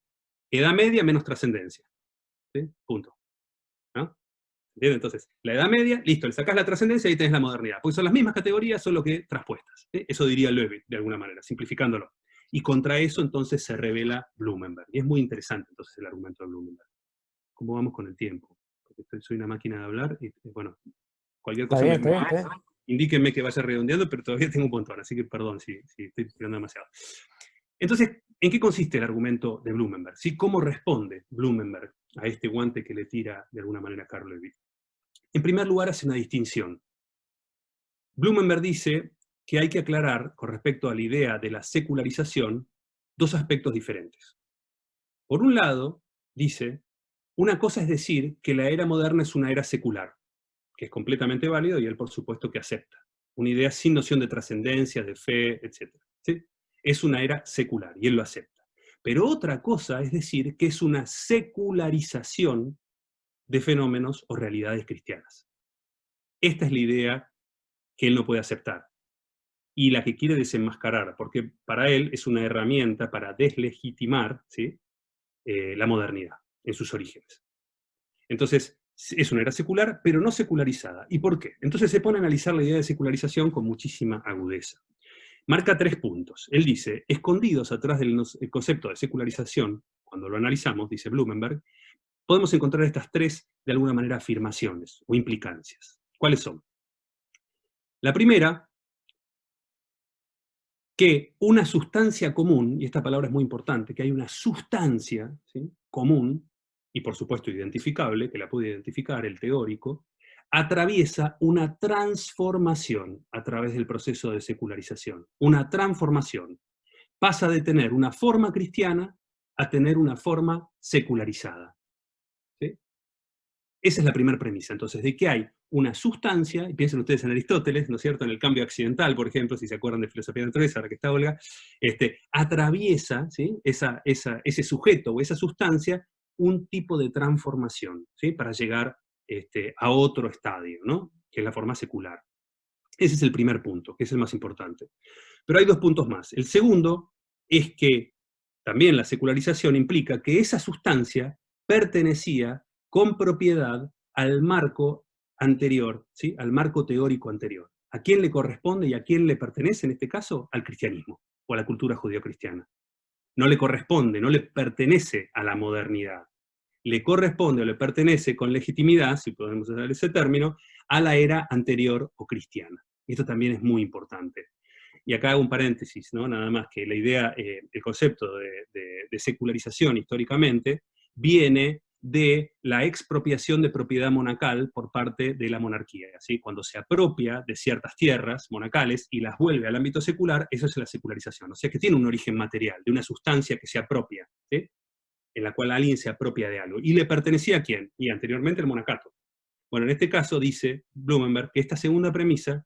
Edad media menos trascendencia. ¿Sí? Punto. ¿No? ¿Entiendes? Entonces, la Edad Media, listo, le sacás la trascendencia y ahí tenés la modernidad. Porque son las mismas categorías, solo que traspuestas. ¿Sí? Eso diría Levitt, de alguna manera, simplificándolo. Y contra eso, entonces, se revela Blumenberg. Y es muy interesante, entonces, el argumento de Blumenberg. ¿Cómo vamos con el tiempo? Porque soy una máquina de hablar y, bueno, cualquier cosa Está bien, está bien. indíquenme que vaya redondeando, pero todavía tengo un montón, así que perdón si estoy tirando demasiado. Entonces, ¿en qué consiste el argumento de Blumenberg? ¿Sí? ¿Cómo responde Blumenberg a este guante que le tira de alguna manera Carl Levitt? En primer lugar, hace una distinción. Blumenberg dice que hay que aclarar, con respecto a la idea de la secularización, dos aspectos diferentes. Por un lado, dice, una cosa es decir que la era moderna es una era secular, que es completamente válido y él, por supuesto, que acepta. Una idea sin noción de trascendencia, de fe, etc. ¿Sí? Es una era secular y él lo acepta. Pero otra cosa es decir que es una secularización de fenómenos o realidades cristianas. Esta es la idea que él no puede aceptar y la que quiere desenmascarar, porque para él es una herramienta para deslegitimar, ¿sí? La modernidad en sus orígenes. Entonces, es una era secular, pero no secularizada. ¿Y por qué? Entonces se pone a analizar la idea de secularización con muchísima agudeza. Marca 3 puntos. Él dice, escondidos atrás del concepto de secularización, cuando lo analizamos, dice Blumenberg, podemos encontrar estas 3, de alguna manera, afirmaciones o implicancias. ¿Cuáles son? La primera, que una sustancia común, y esta palabra es muy importante, que hay una sustancia, ¿sí?, común, y por supuesto identificable, que la puede identificar el teórico, atraviesa una transformación a través del proceso de secularización. Una transformación. Pasa de tener una forma cristiana a tener una forma secularizada. ¿Sí? Esa es la primera premisa, entonces, de que hay una sustancia, y piensen ustedes en Aristóteles, ¿no es cierto?, en el cambio accidental, por ejemplo, si se acuerdan de filosofía de la naturaleza, ahora que está Olga, atraviesa, ¿sí?, ese sujeto o esa sustancia un tipo de transformación, ¿sí?, para llegar a otro estadio, ¿no?, que es la forma secular. Ese es el primer punto, que es el más importante. Pero hay 2 puntos más. El segundo es que también la secularización implica que esa sustancia pertenecía con propiedad al marco anterior, ¿sí?, al marco teórico anterior. ¿A quién le corresponde y a quién le pertenece en este caso? Al cristianismo o a la cultura judeocristiana. No le corresponde, no le pertenece a la modernidad. Le corresponde o le pertenece con legitimidad, si podemos usar ese término, a la era anterior o cristiana. Esto también es muy importante. Y acá hago un paréntesis, ¿no?, nada más, que la idea, el concepto de secularización históricamente viene de la expropiación de propiedad monacal por parte de la monarquía. ¿Sí? Cuando se apropia de ciertas tierras monacales y las vuelve al ámbito secular, eso es la secularización. O sea que tiene un origen material, de una sustancia que se apropia, ¿sí?, en la cual alguien se apropia de algo. ¿Y le pertenecía a quién? Y anteriormente el monacato. Bueno, en este caso dice Blumenberg que esta segunda premisa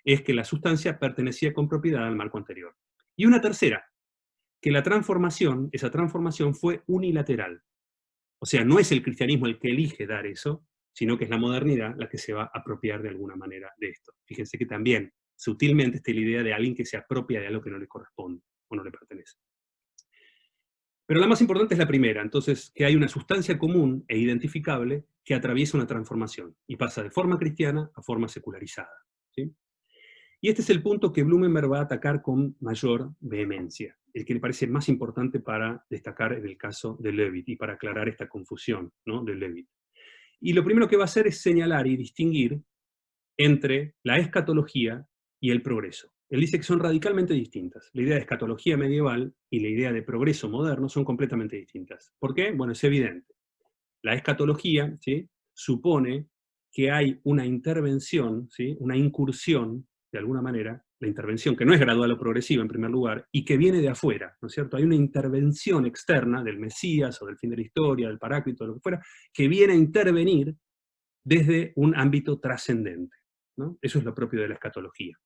es que la sustancia pertenecía con propiedad al marco anterior. Y una tercera, que la transformación, esa transformación fue unilateral. O sea, no es el cristianismo el que elige dar eso, sino que es la modernidad la que se va a apropiar de alguna manera de esto. Fíjense que también, sutilmente, está la idea de alguien que se apropia de algo que no le corresponde o no le pertenece. Pero la más importante es la primera, entonces, que hay una sustancia común e identificable que atraviesa una transformación y pasa de forma cristiana a forma secularizada. ¿Sí? Y este es el punto que Blumenberg va a atacar con mayor vehemencia, el que le parece más importante para destacar en el caso de Levitt y para aclarar esta confusión, ¿no?, de Levitt. Y lo primero que va a hacer es señalar y distinguir entre la escatología y el progreso. Él dice que son radicalmente distintas. La idea de escatología medieval y la idea de progreso moderno son completamente distintas. ¿Por qué? Bueno, es evidente. La escatología, ¿sí?, supone que hay una intervención, ¿sí?, una incursión, de alguna manera, la intervención que no es gradual o progresiva en primer lugar, y que viene de afuera, ¿no es cierto? Hay una intervención externa del Mesías o del fin de la historia, del Paráclito, de lo que fuera, que viene a intervenir desde un ámbito trascendente, ¿no? Eso es lo propio de la escatología.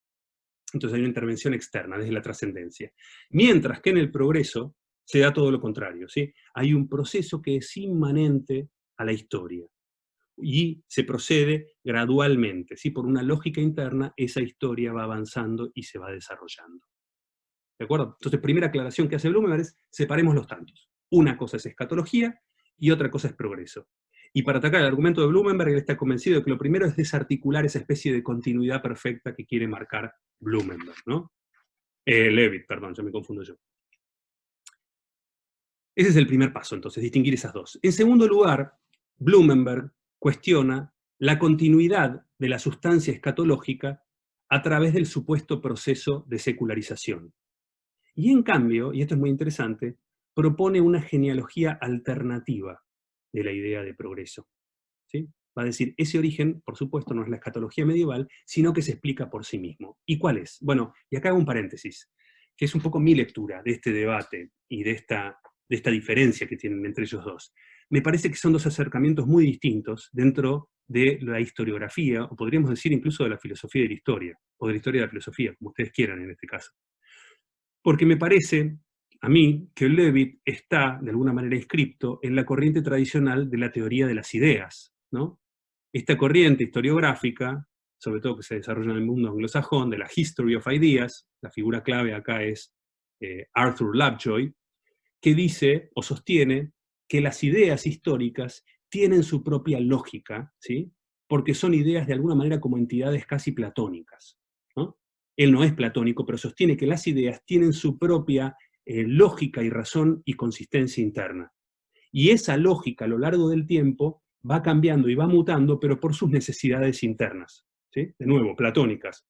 Entonces hay una intervención externa, desde la trascendencia. Mientras que en el progreso se da todo lo contrario, ¿sí? Hay un proceso que es inmanente a la historia. Y se procede gradualmente, ¿sí? Por una lógica interna, esa historia va avanzando y se va desarrollando. ¿De acuerdo? Entonces, primera aclaración que hace Blumenberg es, separemos los tantos. Una cosa es escatología y otra cosa es progreso. Y para atacar el argumento de Blumenberg, él está convencido de que lo primero es desarticular esa especie de continuidad perfecta que quiere marcar Blumenberg, ¿no? Levitt, perdón, ya me confundo yo. Ese es el primer paso, entonces, distinguir esas dos. En segundo lugar, Blumenberg cuestiona la continuidad de la sustancia escatológica a través del supuesto proceso de secularización. Y en cambio, y esto es muy interesante, propone una genealogía alternativa de la idea de progreso. ¿Sí? Va a decir, ese origen, por supuesto, no es la escatología medieval, sino que se explica por sí mismo. ¿Y cuál es? Bueno, y acá hago un paréntesis, que es un poco mi lectura de este debate y de esta diferencia que tienen entre ellos dos. Me parece que son dos acercamientos muy distintos dentro de la historiografía, o podríamos decir incluso de la filosofía de la historia, o de la historia de la filosofía, como ustedes quieran en este caso. Porque me parece, a mí, que Levitt está, de alguna manera, inscripto en la corriente tradicional de la teoría de las ideas, ¿no? Esta corriente historiográfica, sobre todo que se desarrolla en el mundo anglosajón, de la History of Ideas, la figura clave acá es Arthur Lovejoy, que dice o sostiene que las ideas históricas tienen su propia lógica, ¿sí? Porque son ideas de alguna manera como entidades casi platónicas, ¿no? Él no es platónico, pero sostiene que las ideas tienen su propia lógica y razón y consistencia interna. Y esa lógica a lo largo del tiempo va cambiando y va mutando, pero por sus necesidades internas, ¿sí? De nuevo, platónicas.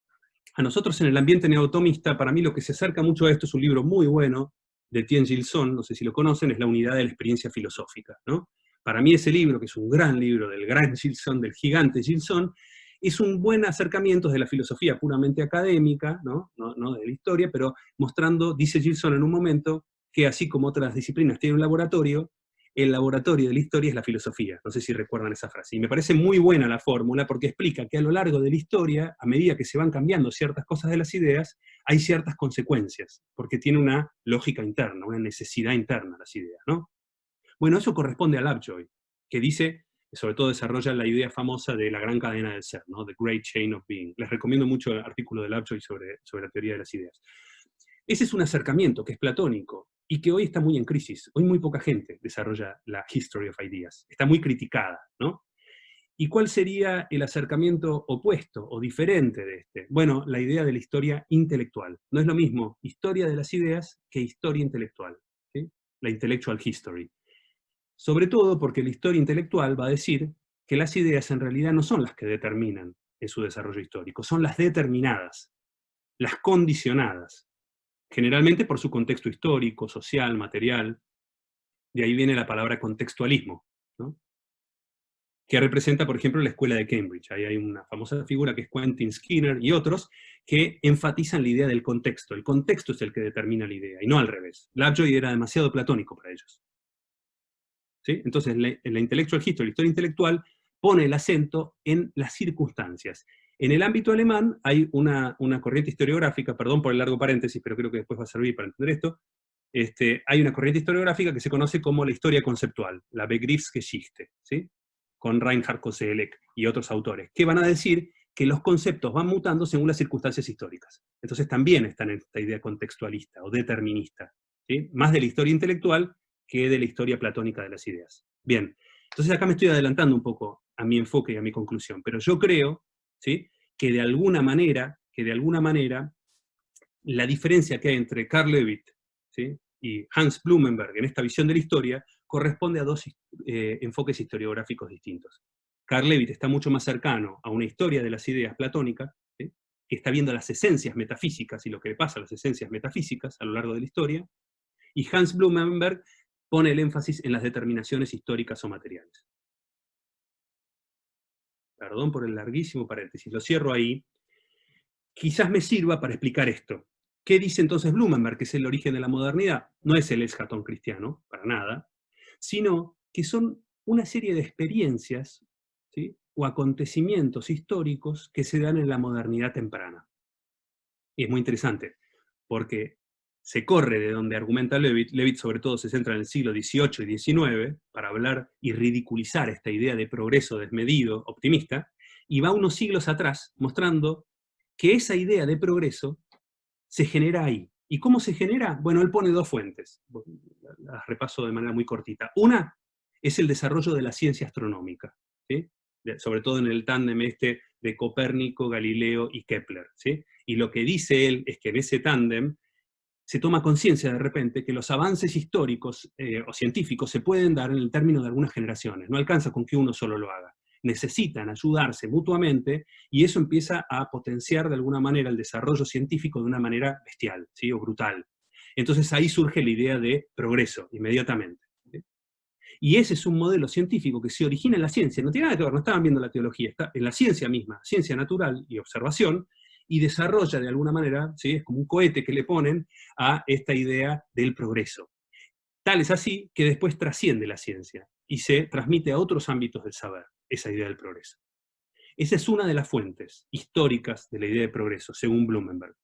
A nosotros en el ambiente neotomista, para mí lo que se acerca mucho a esto es un libro muy bueno de Tien Gilson, no sé si lo conocen, es La unidad de la experiencia filosófica, ¿no? Para mí ese libro, que es un gran libro del gran Gilson, del gigante Gilson, es un buen acercamiento de la filosofía puramente académica, ¿no? No de la historia, pero mostrando, dice Gilson en un momento, que así como otras disciplinas tienen un laboratorio, el laboratorio de la historia es la filosofía. No sé si recuerdan esa frase. Y me parece muy buena la fórmula porque explica que a lo largo de la historia, a medida que se van cambiando ciertas cosas de las ideas, hay ciertas consecuencias, porque tiene una lógica interna, una necesidad interna las ideas, ¿no? Bueno, eso corresponde a Lovejoy, que dice, sobre todo desarrolla la idea famosa de la gran cadena del ser, ¿no? The Great Chain of Being. Les recomiendo mucho el artículo de Lovejoy sobre la teoría de las ideas. Ese es un acercamiento que es platónico y que hoy está muy en crisis. Hoy muy poca gente desarrolla la History of Ideas. Está muy criticada, ¿no? ¿Y cuál sería el acercamiento opuesto o diferente de este? Bueno, la idea de la historia intelectual. No es lo mismo historia de las ideas que historia intelectual, ¿sí? La intellectual history. Sobre todo porque la historia intelectual va a decir que las ideas en realidad no son las que determinan en su desarrollo histórico, son las determinadas, las condicionadas, generalmente por su contexto histórico, social, material. De ahí viene la palabra contextualismo, ¿no? Que representa, por ejemplo, la escuela de Cambridge. Ahí hay una famosa figura que es Quentin Skinner y otros que enfatizan la idea del contexto. El contexto es el que determina la idea, y no al revés. Lovejoy era demasiado platónico para ellos. ¿Sí? Entonces, la intellectual history, la historia intelectual, pone el acento en las circunstancias. En el ámbito alemán hay una corriente historiográfica, perdón por el largo paréntesis, pero creo que después va a servir para entender esto. Hay una corriente historiográfica que se conoce como la historia conceptual, la Begriffsgeschichte, ¿sí? Con Reinhard Koselleck y otros autores, que van a decir que los conceptos van mutando según las circunstancias históricas. Entonces también están en esta idea contextualista o determinista, ¿sí? Más de la historia intelectual que de la historia platónica de las ideas. Bien, entonces acá me estoy adelantando un poco a mi enfoque y a mi conclusión, pero yo creo, ¿sí? que de alguna manera, la diferencia que hay entre Carl Levitt, ¿sí? y Hans Blumenberg en esta visión de la historia corresponde a dos enfoques historiográficos distintos. Carl Levitt está mucho más cercano a una historia de las ideas platónicas, ¿sí? que está viendo las esencias metafísicas y lo que le pasa a las esencias metafísicas a lo largo de la historia, y Hans Blumenberg pone el énfasis en las determinaciones históricas o materiales. Perdón por el larguísimo paréntesis, lo cierro ahí. Quizás me sirva para explicar esto. ¿Qué dice entonces Blumenberg, que es el origen de la modernidad? No es el escatón cristiano, para nada, sino que son una serie de experiencias, ¿sí? o acontecimientos históricos que se dan en la modernidad temprana. Y es muy interesante, porque se corre de donde argumenta Levitt. Levitt sobre todo se centra en el siglo XVIII y XIX para hablar y ridiculizar esta idea de progreso desmedido, optimista, y va unos siglos atrás mostrando que esa idea de progreso se genera ahí. ¿Y cómo se genera? Bueno, él pone dos fuentes, las repaso de manera muy cortita. Una es el desarrollo de la ciencia astronómica, ¿sí? Sobre todo en el tándem este de Copérnico, Galileo y Kepler, ¿sí? Y lo que dice él es que en ese tándem se toma conciencia de repente que los avances históricos o científicos se pueden dar en el término de algunas generaciones, no alcanza con que uno solo lo haga. Necesitan ayudarse mutuamente y eso empieza a potenciar de alguna manera el desarrollo científico de una manera bestial, ¿sí? O brutal. Entonces ahí surge la idea de progreso, inmediatamente, ¿sí? Y ese es un modelo científico que se origina en la ciencia, no tiene nada que ver, no estaban viendo la teología, está en la ciencia misma, ciencia natural y observación, y desarrolla de alguna manera, ¿sí? Es como un cohete que le ponen a esta idea del progreso. Tal es así que después trasciende la ciencia y se transmite a otros ámbitos del saber, esa idea del progreso. Esa es una de las fuentes históricas de la idea de progreso, según Blumenberg.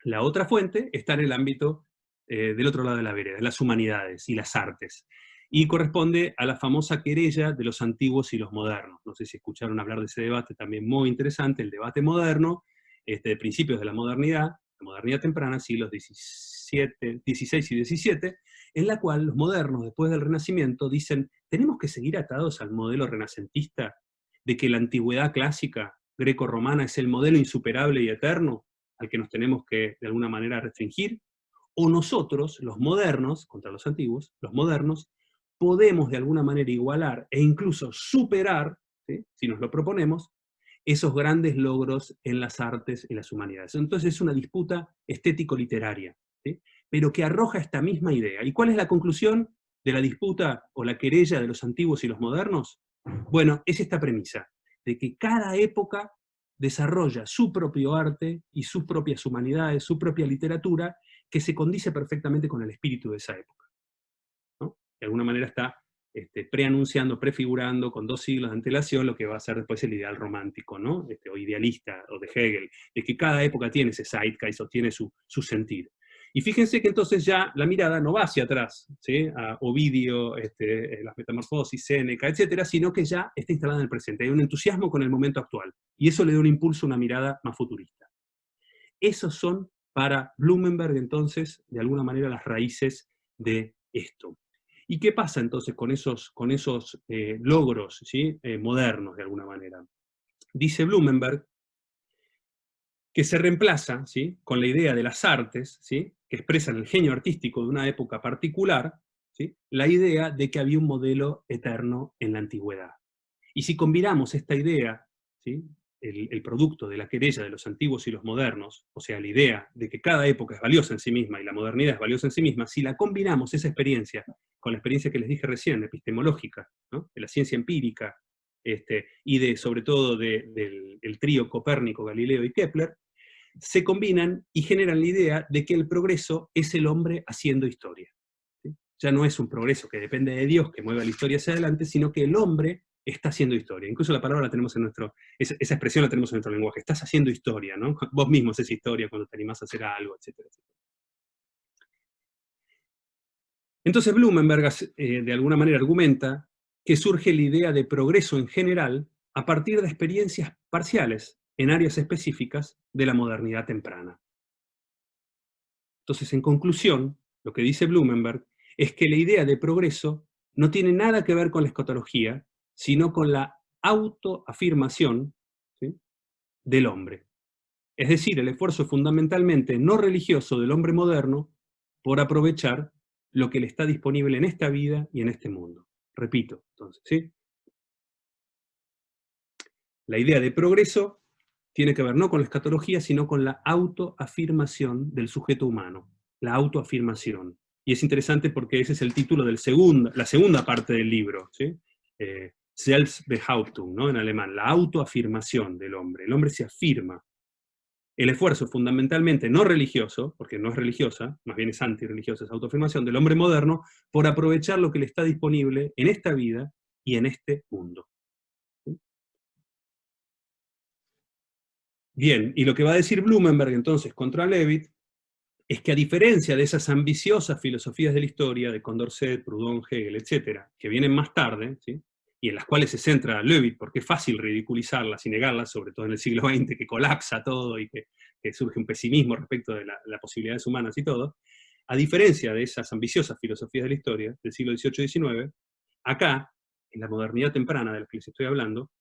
La otra fuente está en el ámbito del otro lado de la vereda, las humanidades y las artes, y corresponde a la famosa querella de los antiguos y los modernos. No sé si escucharon hablar de ese debate, también muy interesante, el debate moderno, de principios de la modernidad temprana, siglos XVI y XVII, en la cual los modernos, después del Renacimiento, dicen, tenemos que seguir atados al modelo renacentista, de que la antigüedad clásica greco-romana es el modelo insuperable y eterno, al que nos tenemos que, de alguna manera, restringir, o nosotros, los modernos, contra los antiguos, los modernos, podemos de alguna manera igualar e incluso superar, ¿sí? Si nos lo proponemos, esos grandes logros en las artes y las humanidades. Entonces es una disputa estético-literaria, ¿sí? Pero que arroja esta misma idea. ¿Y cuál es la conclusión de la disputa o la querella de los antiguos y los modernos? Bueno, es esta premisa, de que cada época desarrolla su propio arte y sus propias humanidades, su propia literatura, que se condice perfectamente con el espíritu de esa época, ¿no? De alguna manera está preanunciando, prefigurando con 2 siglos de antelación lo que va a ser después el ideal romántico, ¿no? O idealista, o de Hegel, de que cada época tiene ese zeitgeist o tiene su sentir. Y fíjense que entonces ya la mirada no va hacia atrás, ¿sí? A Ovidio, las Metamorfosis, Séneca, etcétera, sino que ya está instalada en el presente. Hay un entusiasmo con el momento actual. Y eso le da un impulso, una mirada más futurista. Esos son, para Blumenberg, entonces, de alguna manera, las raíces de esto. ¿Y qué pasa entonces con esos logros, ¿sí? Modernos, de alguna manera? Dice Blumenberg que se reemplaza, ¿sí? Con la idea de las artes, ¿sí? Que expresan el genio artístico de una época particular, ¿sí? La idea de que había un modelo eterno en la antigüedad. Y si combinamos esta idea, ¿sí? El producto de la querella de los antiguos y los modernos, o sea, la idea de que cada época es valiosa en sí misma y la modernidad es valiosa en sí misma, si la combinamos esa experiencia con la experiencia que les dije recién, epistemológica, ¿no? De la ciencia empírica, y sobre todo del trío Copérnico, Galileo y Kepler, se combinan y generan la idea de que el progreso es el hombre haciendo historia, ¿sí? Ya no es un progreso que depende de Dios, que mueva la historia hacia adelante, sino que el hombre está haciendo historia. Incluso la palabra la tenemos en esa expresión la tenemos en nuestro lenguaje. Estás haciendo historia, ¿no? Vos mismo haces historia cuando te animás a hacer algo, etcétera, etcétera. Entonces Blumenberg, de alguna manera, argumenta que surge la idea de progreso en general a partir de experiencias parciales en áreas específicas de la modernidad temprana. Entonces, en conclusión, lo que dice Blumenberg es que la idea de progreso no tiene nada que ver con la escatología, sino con la autoafirmación, ¿sí? Del hombre. Es decir, el esfuerzo fundamentalmente no religioso del hombre moderno por aprovechar lo que le está disponible en esta vida y en este mundo. Repito, entonces, ¿sí? La idea de progreso tiene que ver no con la escatología, sino con la autoafirmación del sujeto humano. La autoafirmación. Y es interesante porque ese es el título de la segunda parte del libro, ¿sí? Selbstbehauptung, ¿no? En alemán, la autoafirmación del hombre. El hombre se afirma. El esfuerzo fundamentalmente no religioso, porque no es religiosa, más bien es antirreligiosa, esa autoafirmación del hombre moderno, por aprovechar lo que le está disponible en esta vida y en este mundo. ¿Sí? Bien, y lo que va a decir Blumenberg entonces contra Levitt es que a diferencia de esas ambiciosas filosofías de la historia, de Condorcet, Proudhon, Hegel, etcétera, que vienen más tarde, ¿sí?, y en las cuales se centra Levitt, porque es fácil ridiculizarlas y negarlas, sobre todo en el siglo XX, que colapsa todo y que surge un pesimismo respecto de las posibilidades humanas y todo, a diferencia de esas ambiciosas filosofías de la historia del siglo XVIII y XIX, acá, en la modernidad temprana de la que les estoy hablando,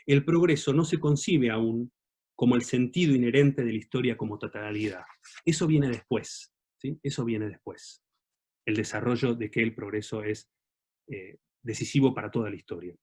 el progreso no se concibe aún como el sentido inherente de la historia como totalidad. Eso viene después, ¿sí? Eso viene después. El desarrollo de que el progreso es decisivo para toda la historia.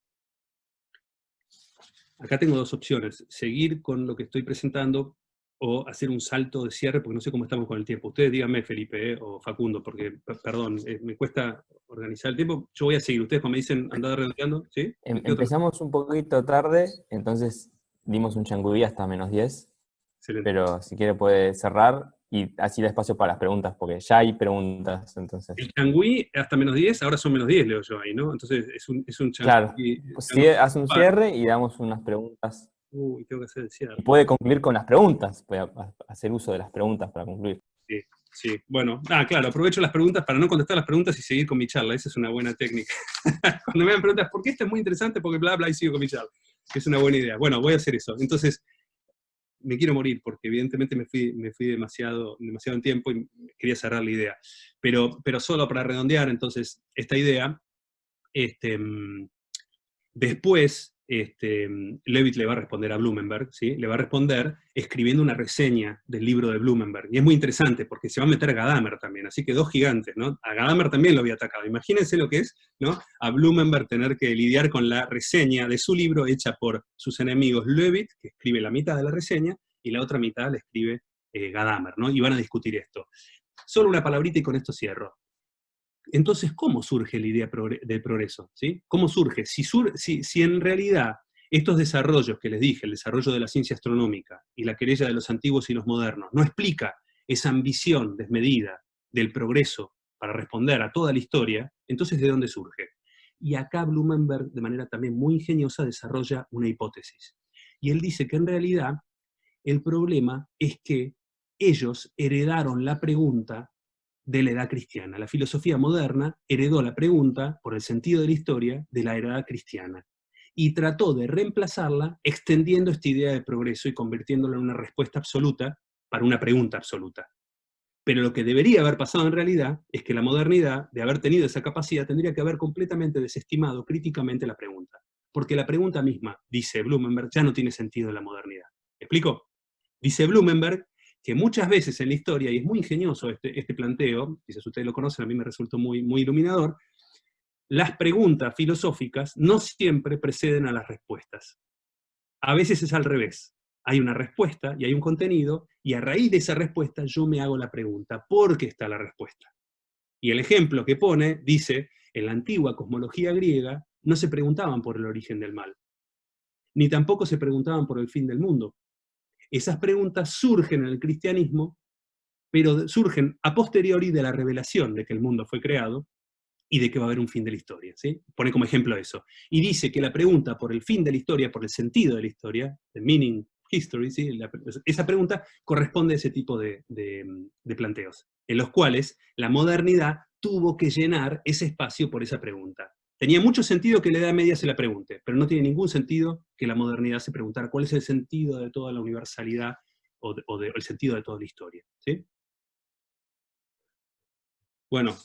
Acá tengo dos opciones: seguir con lo que estoy presentando o hacer un salto de cierre, porque no sé cómo estamos con el tiempo. Ustedes díganme, Felipe, o Facundo, porque, perdón, me cuesta organizar el tiempo. Yo voy a seguir. Ustedes cuando me dicen andar redondeando, ¿sí? Empezamos un poquito tarde, entonces dimos un changüí hasta -10, Excelente. pero si quiere puede cerrar y así da espacio para las preguntas, porque ya hay preguntas, entonces. El changüí hasta -10, ahora son -10, leo yo ahí, ¿no? Entonces es un changüí. Claro, pues hace un cierre y damos unas preguntas. Uy, tengo que hacer el cierre. Y puede concluir con las preguntas, puede hacer uso de las preguntas para concluir. Sí, sí. Bueno, claro, aprovecho las preguntas para no contestar las preguntas y seguir con mi charla. Esa es una buena técnica. Cuando me dan preguntas, ¿por qué esto es muy interesante? Porque bla, bla, y sigo con mi charla. Que es una buena idea. Bueno, voy a hacer eso. Entonces, me quiero morir, porque evidentemente me fui demasiado en tiempo y quería cerrar la idea. Pero solo para redondear, entonces, esta idea, después, Levitt le va a responder a Blumenberg, ¿sí? Le va a responder escribiendo una reseña del libro de Blumenberg. Y es muy interesante, porque se va a meter a Gadamer también, así que dos gigantes, ¿no? A Gadamer también lo había atacado. Imagínense lo que es, ¿no?, a Blumenberg tener que lidiar con la reseña de su libro hecha por sus enemigos Levitt, que escribe la mitad de la reseña, y la otra mitad la escribe Gadamer, ¿no? Y van a discutir esto. Solo una palabrita y con esto cierro. Entonces, ¿cómo surge la idea del progreso? ¿Sí? ¿Cómo surge? Si en realidad estos desarrollos que les dije, el desarrollo de la ciencia astronómica y la querella de los antiguos y los modernos, no explica esa ambición desmedida del progreso para responder a toda la historia, entonces ¿de dónde surge? Y acá Blumenberg, de manera también muy ingeniosa, desarrolla una hipótesis. Y él dice que en realidad el problema es que ellos heredaron la pregunta de la edad cristiana. La filosofía moderna heredó la pregunta, por el sentido de la historia, de la edad cristiana. Y trató de reemplazarla extendiendo esta idea de progreso y convirtiéndola en una respuesta absoluta para una pregunta absoluta. Pero lo que debería haber pasado en realidad es que la modernidad, de haber tenido esa capacidad, tendría que haber completamente desestimado críticamente la pregunta. Porque la pregunta misma, dice Blumenberg, ya no tiene sentido en la modernidad. ¿Me explico? Dice Blumenberg que muchas veces en la historia, y es muy ingenioso este planteo, quizás ustedes lo conocen, a mí me resultó muy, muy iluminador, las preguntas filosóficas no siempre preceden a las respuestas. A veces es al revés. Hay una respuesta y hay un contenido, y a raíz de esa respuesta yo me hago la pregunta, ¿por qué está la respuesta? Y el ejemplo que pone, dice, en la antigua cosmología griega no se preguntaban por el origen del mal, ni tampoco se preguntaban por el fin del mundo. Esas preguntas surgen en el cristianismo, pero surgen a posteriori de la revelación de que el mundo fue creado y de que va a haber un fin de la historia, ¿sí? Pone como ejemplo eso. Y dice que la pregunta por el fin de la historia, por el sentido de la historia, the meaning of history, ¿sí? Esa pregunta corresponde a ese tipo de planteos, en los cuales la modernidad tuvo que llenar ese espacio por esa pregunta. Tenía mucho sentido que la Edad Media se la pregunte, pero no tiene ningún sentido que la modernidad se preguntara cuál es el sentido de toda la universalidad o el sentido de toda la historia, ¿sí? Bueno,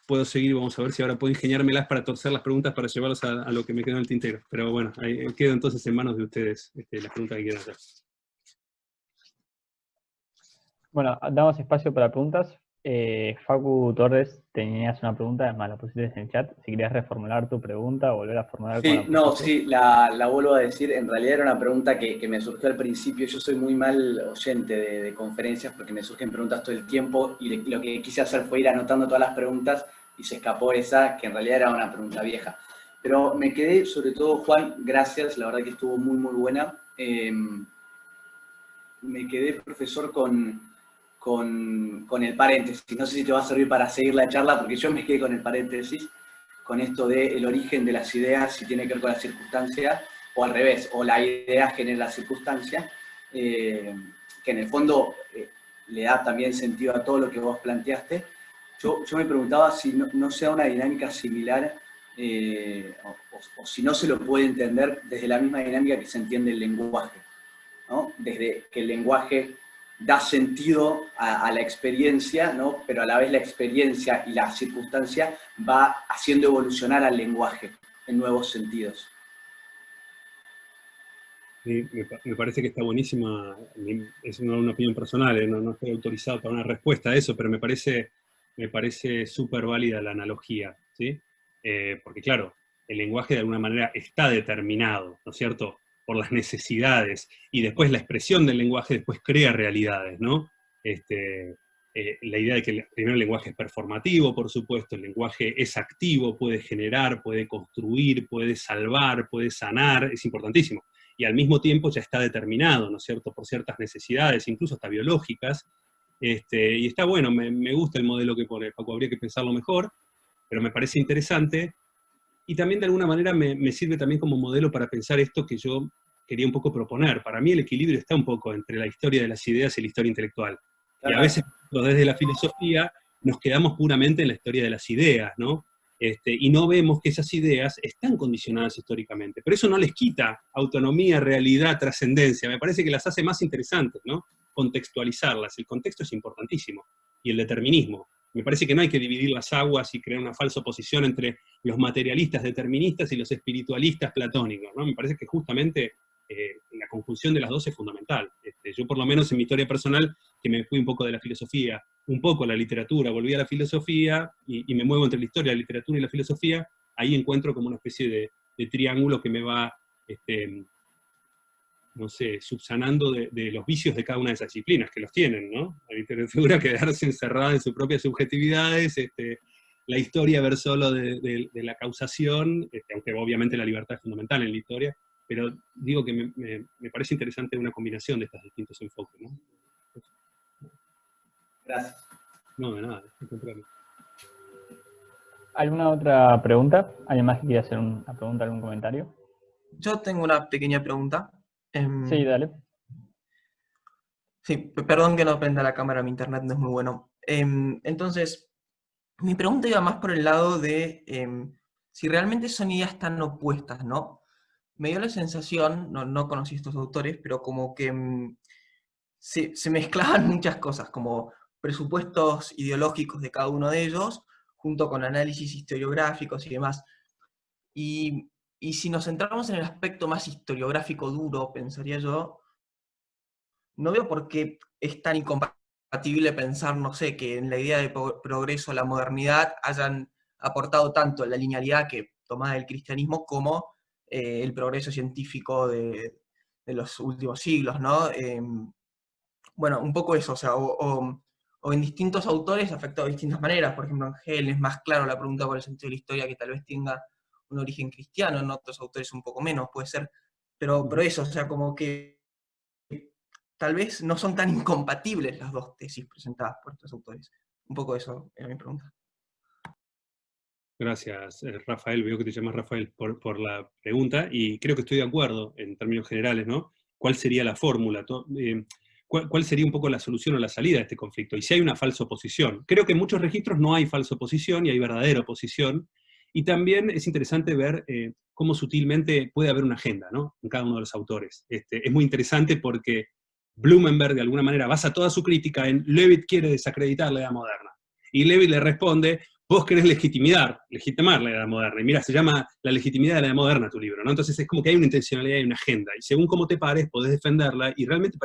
puedo seguir, vamos a ver si ahora puedo ingeniármelas para torcer las preguntas para llevarlas a lo que me quedó en el tintero. Pero bueno, ahí quedo entonces en manos de ustedes las preguntas que quieran hacer. Bueno, damos espacio para preguntas. Facu Torres, tenías una pregunta, además la pusiste en el chat. Si querías reformular tu pregunta o volver a formular Sí, como la pusiste. sí, la vuelvo a decir. En realidad era una pregunta que me surgió al principio. Yo soy muy mal oyente de conferencias porque me surgen preguntas todo el tiempo y lo que quise hacer fue ir anotando todas las preguntas y se escapó esa, que en realidad era una pregunta vieja. Pero me quedé, sobre todo, Juan, gracias, la verdad que estuvo muy, muy buena. Me quedé, profesor, con el paréntesis. No sé si te va a servir para seguir la charla, porque yo me quedé con el paréntesis, con esto del origen de las ideas, si tiene que ver con la circunstancia, o al revés, o la idea genera la circunstancia, que en el fondo le da también sentido a todo lo que vos planteaste. Yo me preguntaba si no sea una dinámica similar, o si no se lo puede entender desde la misma dinámica que se entiende el lenguaje, ¿no? Desde que el lenguaje da sentido a la experiencia, ¿no? Pero a la vez la experiencia y la circunstancia va haciendo evolucionar al lenguaje en nuevos sentidos. Sí, me parece que está buenísima, es una opinión personal, no estoy autorizado para una respuesta a eso, pero me parece súper válida la analogía, ¿sí? Porque claro, el lenguaje de alguna manera está determinado, ¿no es cierto?, por las necesidades, y después la expresión del lenguaje después crea realidades, ¿no? La idea de que primero el lenguaje es performativo, por supuesto, el lenguaje es activo, puede generar, puede construir, puede salvar, puede sanar, es importantísimo. Y al mismo tiempo ya está determinado, ¿no es cierto?, por ciertas necesidades, incluso hasta biológicas, y está bueno, me gusta el modelo que pone Facu, habría que pensarlo mejor, pero me parece interesante, y también de alguna manera me sirve también como modelo para pensar esto que yo quería un poco proponer. Para mí el equilibrio está un poco entre la historia de las ideas y la historia intelectual. Y a veces, desde la filosofía, nos quedamos puramente en la historia de las ideas, ¿no? Y no vemos que esas ideas están condicionadas históricamente. Pero eso no les quita autonomía, realidad, trascendencia. Me parece que las hace más interesantes, ¿no? Contextualizarlas. El contexto es importantísimo. Y el determinismo. Me parece que no hay que dividir las aguas y crear una falsa oposición entre los materialistas deterministas y los espiritualistas platónicos, ¿no? Me parece que justamente la conjunción de las dos es fundamental. Yo por lo menos en mi historia personal, que me fui un poco de la filosofía, un poco a la literatura, volví a la filosofía y me muevo entre la historia, la literatura y la filosofía, ahí encuentro como una especie de triángulo que me va, no sé, subsanando de los vicios de cada una de esas disciplinas, que los tienen, ¿no? La literatura quedarse encerrada en sus propias subjetividades, la historia ver solo de la causación, aunque obviamente la libertad es fundamental en la historia, pero digo que me parece interesante una combinación de estos distintos enfoques, ¿no? Gracias. No, de nada, al contrario. ¿Alguna otra pregunta? ¿Alguien más que quiera hacer una pregunta, algún comentario? Yo tengo una pequeña pregunta. Sí, dale. Sí, perdón que no prenda la cámara, mi internet no es muy bueno. Entonces, mi pregunta iba más por el lado de si realmente son ideas tan opuestas, ¿no? Me dio la sensación, no conocí estos autores, pero como que se mezclaban muchas cosas, como presupuestos ideológicos de cada uno de ellos, junto con análisis historiográficos y demás. Y si nos centramos en el aspecto más historiográfico duro, pensaría yo, no veo por qué es tan incompatible pensar, no sé, que en la idea de progreso, la modernidad, hayan aportado tanto la linealidad que tomada del cristianismo como el progreso científico de los últimos siglos, ¿no? Bueno, un poco eso, o sea, o en distintos autores afectado de distintas maneras. Por ejemplo, en Hegel es más claro la pregunta por el sentido de la historia, que tal vez tenga un origen cristiano, en otros autores un poco menos, puede ser. Pero eso, o sea, como que tal vez no son tan incompatibles las dos tesis presentadas por estos autores. Un poco eso era mi pregunta. Gracias, Rafael. Veo que te llamas Rafael por la pregunta, y creo que estoy de acuerdo en términos generales, ¿no? ¿Cuál sería la fórmula? ¿Cuál sería un poco la solución o la salida de este conflicto? Y si hay una falsa oposición. Creo que en muchos registros no hay falsa oposición y hay verdadera oposición. Y también es interesante ver cómo sutilmente puede haber una agenda, ¿no?, en cada uno de los autores. Es muy interesante porque Blumenberg, de alguna manera, basa toda su crítica en Levitt quiere desacreditar la edad moderna. Y Levitt le responde, vos querés legitimar la edad moderna. Y mira, se llama La legitimidad de la edad moderna tu libro, ¿no? Entonces es como que hay una intencionalidad y una agenda. Y según cómo te pares, podés defenderla. Y realmente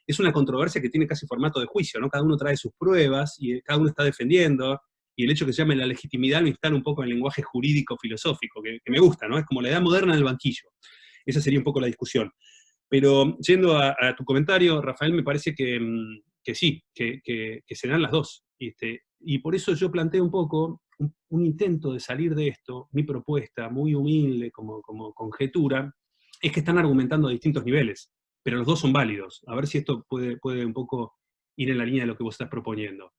es una controversia que tiene casi formato de juicio, ¿no? Cada uno trae sus pruebas y cada uno está defendiendo. Y el hecho que se llame la legitimidad lo instala un poco en el lenguaje jurídico-filosófico, que me gusta, ¿no? Es como la edad moderna del banquillo. Esa sería un poco la discusión. Pero yendo a tu comentario, Rafael, me parece que sí, que se dan las dos. Y por eso yo planteo un poco un intento de salir de esto. Mi propuesta, muy humilde como conjetura, es que están argumentando a distintos niveles, pero los dos son válidos. A ver si esto puede un poco ir en la línea de lo que vos estás proponiendo.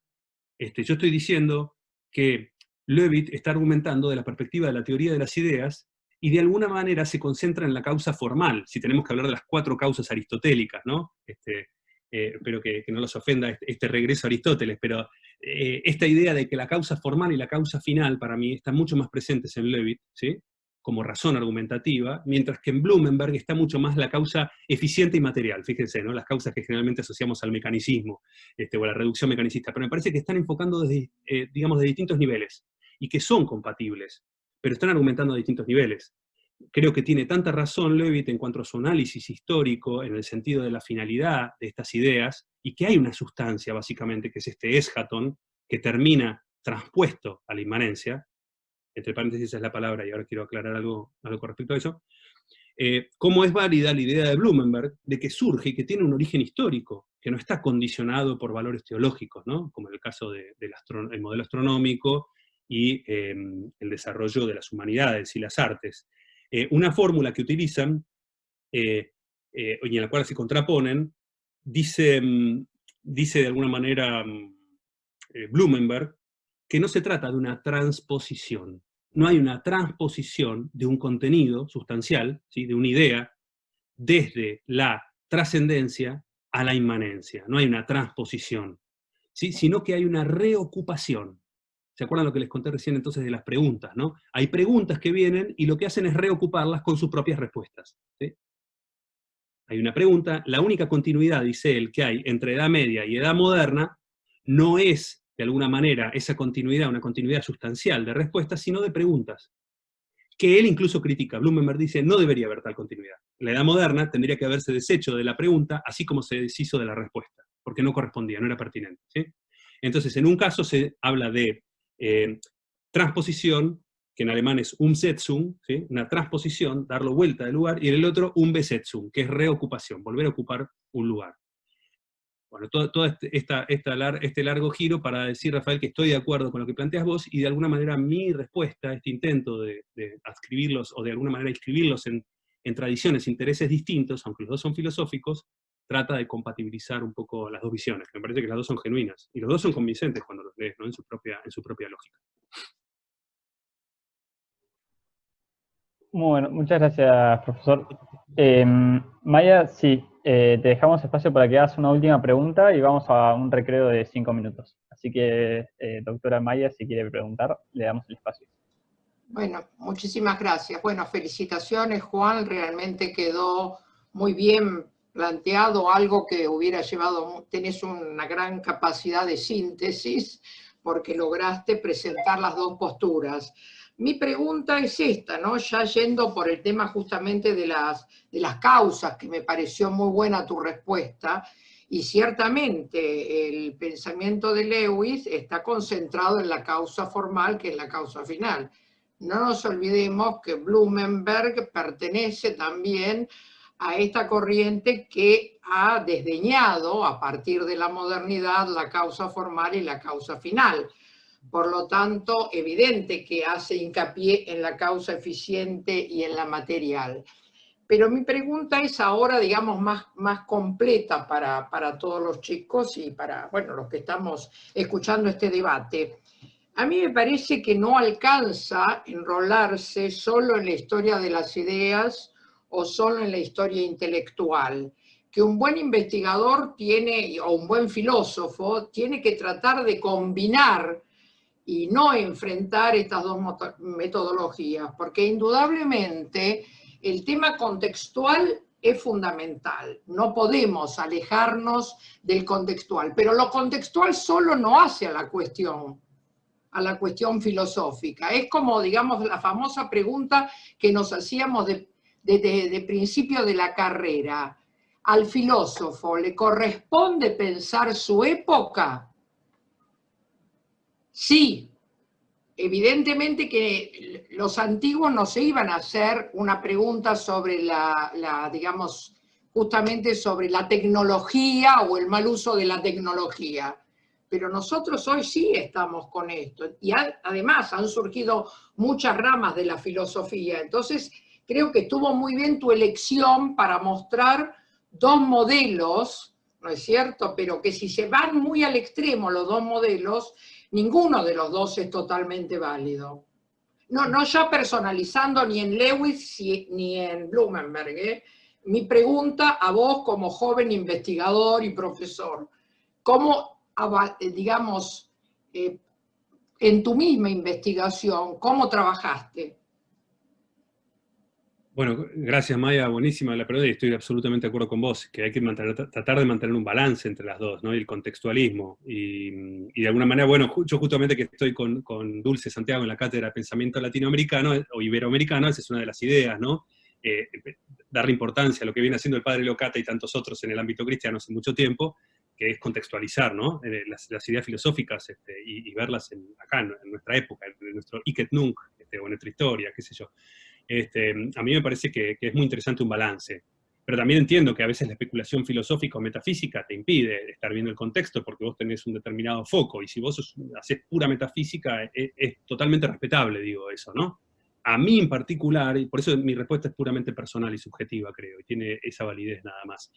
Yo estoy diciendo que Levitt está argumentando de la perspectiva de la teoría de las ideas, y de alguna manera se concentra en la causa formal, si tenemos que hablar de las 4 causas aristotélicas, ¿no? espero que no los ofenda este regreso a Aristóteles, pero esta idea de que la causa formal y la causa final, para mí, están mucho más presentes en Leavitt, ¿sí?, como razón argumentativa, mientras que en Blumenberg está mucho más la causa eficiente y material, fíjense, ¿no?, las causas que generalmente asociamos al mecanicismo, o a la reducción mecanicista, pero me parece que están enfocando desde, digamos, de distintos niveles, y que son compatibles, pero están argumentando a distintos niveles. Creo que tiene tanta razón Leavitt en cuanto a su análisis histórico, en el sentido de la finalidad de estas ideas, y que hay una sustancia, básicamente, que es este eschaton, que termina transpuesto a la inmanencia, entre paréntesis es la palabra, y ahora quiero aclarar algo con respecto a eso, cómo es válida la idea de Blumenberg de que surge y que tiene un origen histórico, que no está condicionado por valores teológicos, ¿no?, como en el caso del modelo astronómico y el desarrollo de las humanidades y las artes. Una fórmula que utilizan, y en la cual se contraponen, dice de alguna manera Blumenberg, que no se trata de una transposición. No hay una transposición de un contenido sustancial, ¿sí?, de una idea, desde la trascendencia a la inmanencia. No hay una transposición, ¿sí?, sino que hay una reocupación. ¿Se acuerdan lo que les conté recién entonces de las preguntas, ¿no? Hay preguntas que vienen y lo que hacen es reocuparlas con sus propias respuestas, ¿sí? Hay una pregunta, la única continuidad, dice él, que hay entre Edad Media y Edad Moderna no es, de alguna manera, esa continuidad, una continuidad sustancial de respuestas, sino de preguntas, que él incluso critica. Blumenberg dice, no debería haber tal continuidad. En la Edad Moderna tendría que haberse deshecho de la pregunta, así como se deshizo de la respuesta, porque no correspondía, no era pertinente, ¿sí? Entonces, en un caso se habla de transposición, que en alemán es Umsetzung, ¿sí?, una transposición, darlo vuelta del lugar, y en el otro Umbesetzung, que es reocupación, volver a ocupar un lugar. Bueno, todo este largo giro para decir, Rafael, que estoy de acuerdo con lo que planteas vos, y de alguna manera mi respuesta a este intento de adscribirlos, o de alguna manera inscribirlos en tradiciones, intereses distintos, aunque los dos son filosóficos, trata de compatibilizar un poco las dos visiones, que me parece que las dos son genuinas, y los dos son convincentes cuando los lees, ¿no?, en su propia lógica. Muy bueno, muchas gracias, profesor. Maya, sí, te dejamos espacio para que hagas una última pregunta y vamos a un recreo de 5 minutos. Así que, doctora Maya, si quiere preguntar, le damos el espacio. Bueno, muchísimas gracias. Bueno, felicitaciones, Juan, realmente quedó muy bien planteado, algo que hubiera llevado, tenés una gran capacidad de síntesis, porque lograste presentar las dos posturas. Mi pregunta es esta, ¿no? Ya yendo por el tema justamente de las causas, que me pareció muy buena tu respuesta, y ciertamente el pensamiento de Lewis está concentrado en la causa formal, que es la causa final. No nos olvidemos que Blumenberg pertenece también a esta corriente que ha desdeñado a partir de la modernidad la causa formal y la causa final. Por lo tanto, evidente que hace hincapié en la causa eficiente y en la material. Pero mi pregunta es ahora, digamos, más completa para todos los chicos y para, bueno, los que estamos escuchando este debate. A mí me parece que no alcanza enrolarse solo en la historia de las ideas o solo en la historia intelectual, que un buen investigador tiene, o un buen filósofo, tiene que tratar de combinar y no enfrentar estas dos metodologías, porque indudablemente el tema contextual es fundamental. No podemos alejarnos del contextual, pero lo contextual solo no hace a la cuestión filosófica. Es como, digamos, la famosa pregunta que nos hacíamos de principio de la carrera. ¿Al filósofo le corresponde pensar su época? Sí, evidentemente que los antiguos no se iban a hacer una pregunta sobre digamos, justamente sobre la tecnología o el mal uso de la tecnología. Pero nosotros hoy sí estamos con esto. Y además han surgido muchas ramas de la filosofía. Entonces, creo que estuvo muy bien tu elección para mostrar dos modelos, ¿no es cierto? Pero que si se van muy al extremo los dos modelos, ninguno de los dos es totalmente válido. No ya personalizando ni en Lewis ni en Blumenberg, mi pregunta a vos como joven investigador y profesor, ¿cómo, digamos, en tu misma investigación, cómo trabajaste? Bueno, gracias Maya, buenísima la pregunta y estoy absolutamente de acuerdo con vos, que hay que tratar de mantener un balance entre las dos, ¿no? Y el contextualismo. Y de alguna manera, bueno, yo justamente que estoy con Dulce Santiago en la cátedra de pensamiento latinoamericano o iberoamericano, esa es una de las ideas, ¿no? Darle importancia a lo que viene haciendo el padre Locata y tantos otros en el ámbito cristiano hace mucho tiempo, que es contextualizar, ¿no? Las ideas filosóficas y verlas acá, en nuestra época, en nuestro Iket Nunc, o en nuestra historia, qué sé yo. A mí me parece que es muy interesante un balance. Pero también entiendo que a veces la especulación filosófica o metafísica te impide estar viendo el contexto porque vos tenés un determinado foco, y si vos haces pura metafísica, es totalmente respetable, digo eso, ¿no? A mí en particular, y por eso mi respuesta es puramente personal y subjetiva, creo, y tiene esa validez nada más,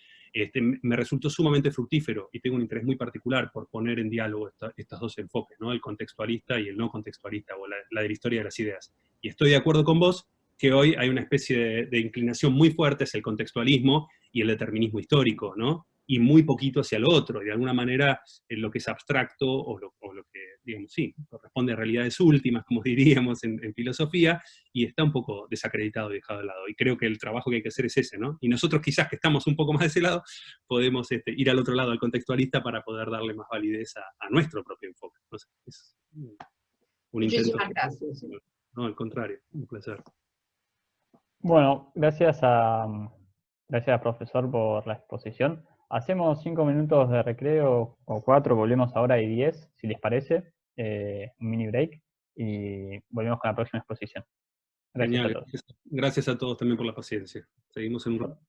me resultó sumamente fructífero y tengo un interés muy particular por poner en diálogo estos dos enfoques, ¿no? El contextualista y el no contextualista, o la de la historia de las ideas. Y estoy de acuerdo con vos que hoy hay una especie de inclinación muy fuerte hacia el contextualismo y el determinismo histórico, ¿no? Y muy poquito hacia lo otro, y de alguna manera lo que es abstracto, o lo que, digamos, sí, corresponde a realidades últimas, como diríamos en filosofía, y está un poco desacreditado y dejado de lado. Y creo que el trabajo que hay que hacer es ese, ¿no? Y nosotros quizás que estamos un poco más de ese lado, podemos ir al otro lado, al contextualista, para poder darle más validez a nuestro propio enfoque. No sé, es un intento. Muchísimas gracias. No, al contrario, un placer. Bueno, gracias profesor por la exposición. Hacemos 5 minutos de recreo o 4, volvemos ahora y 10, si les parece, un mini break, y volvemos con la próxima exposición. Gracias a Genial, todos. gracias a todos también por la paciencia. Seguimos en un rato.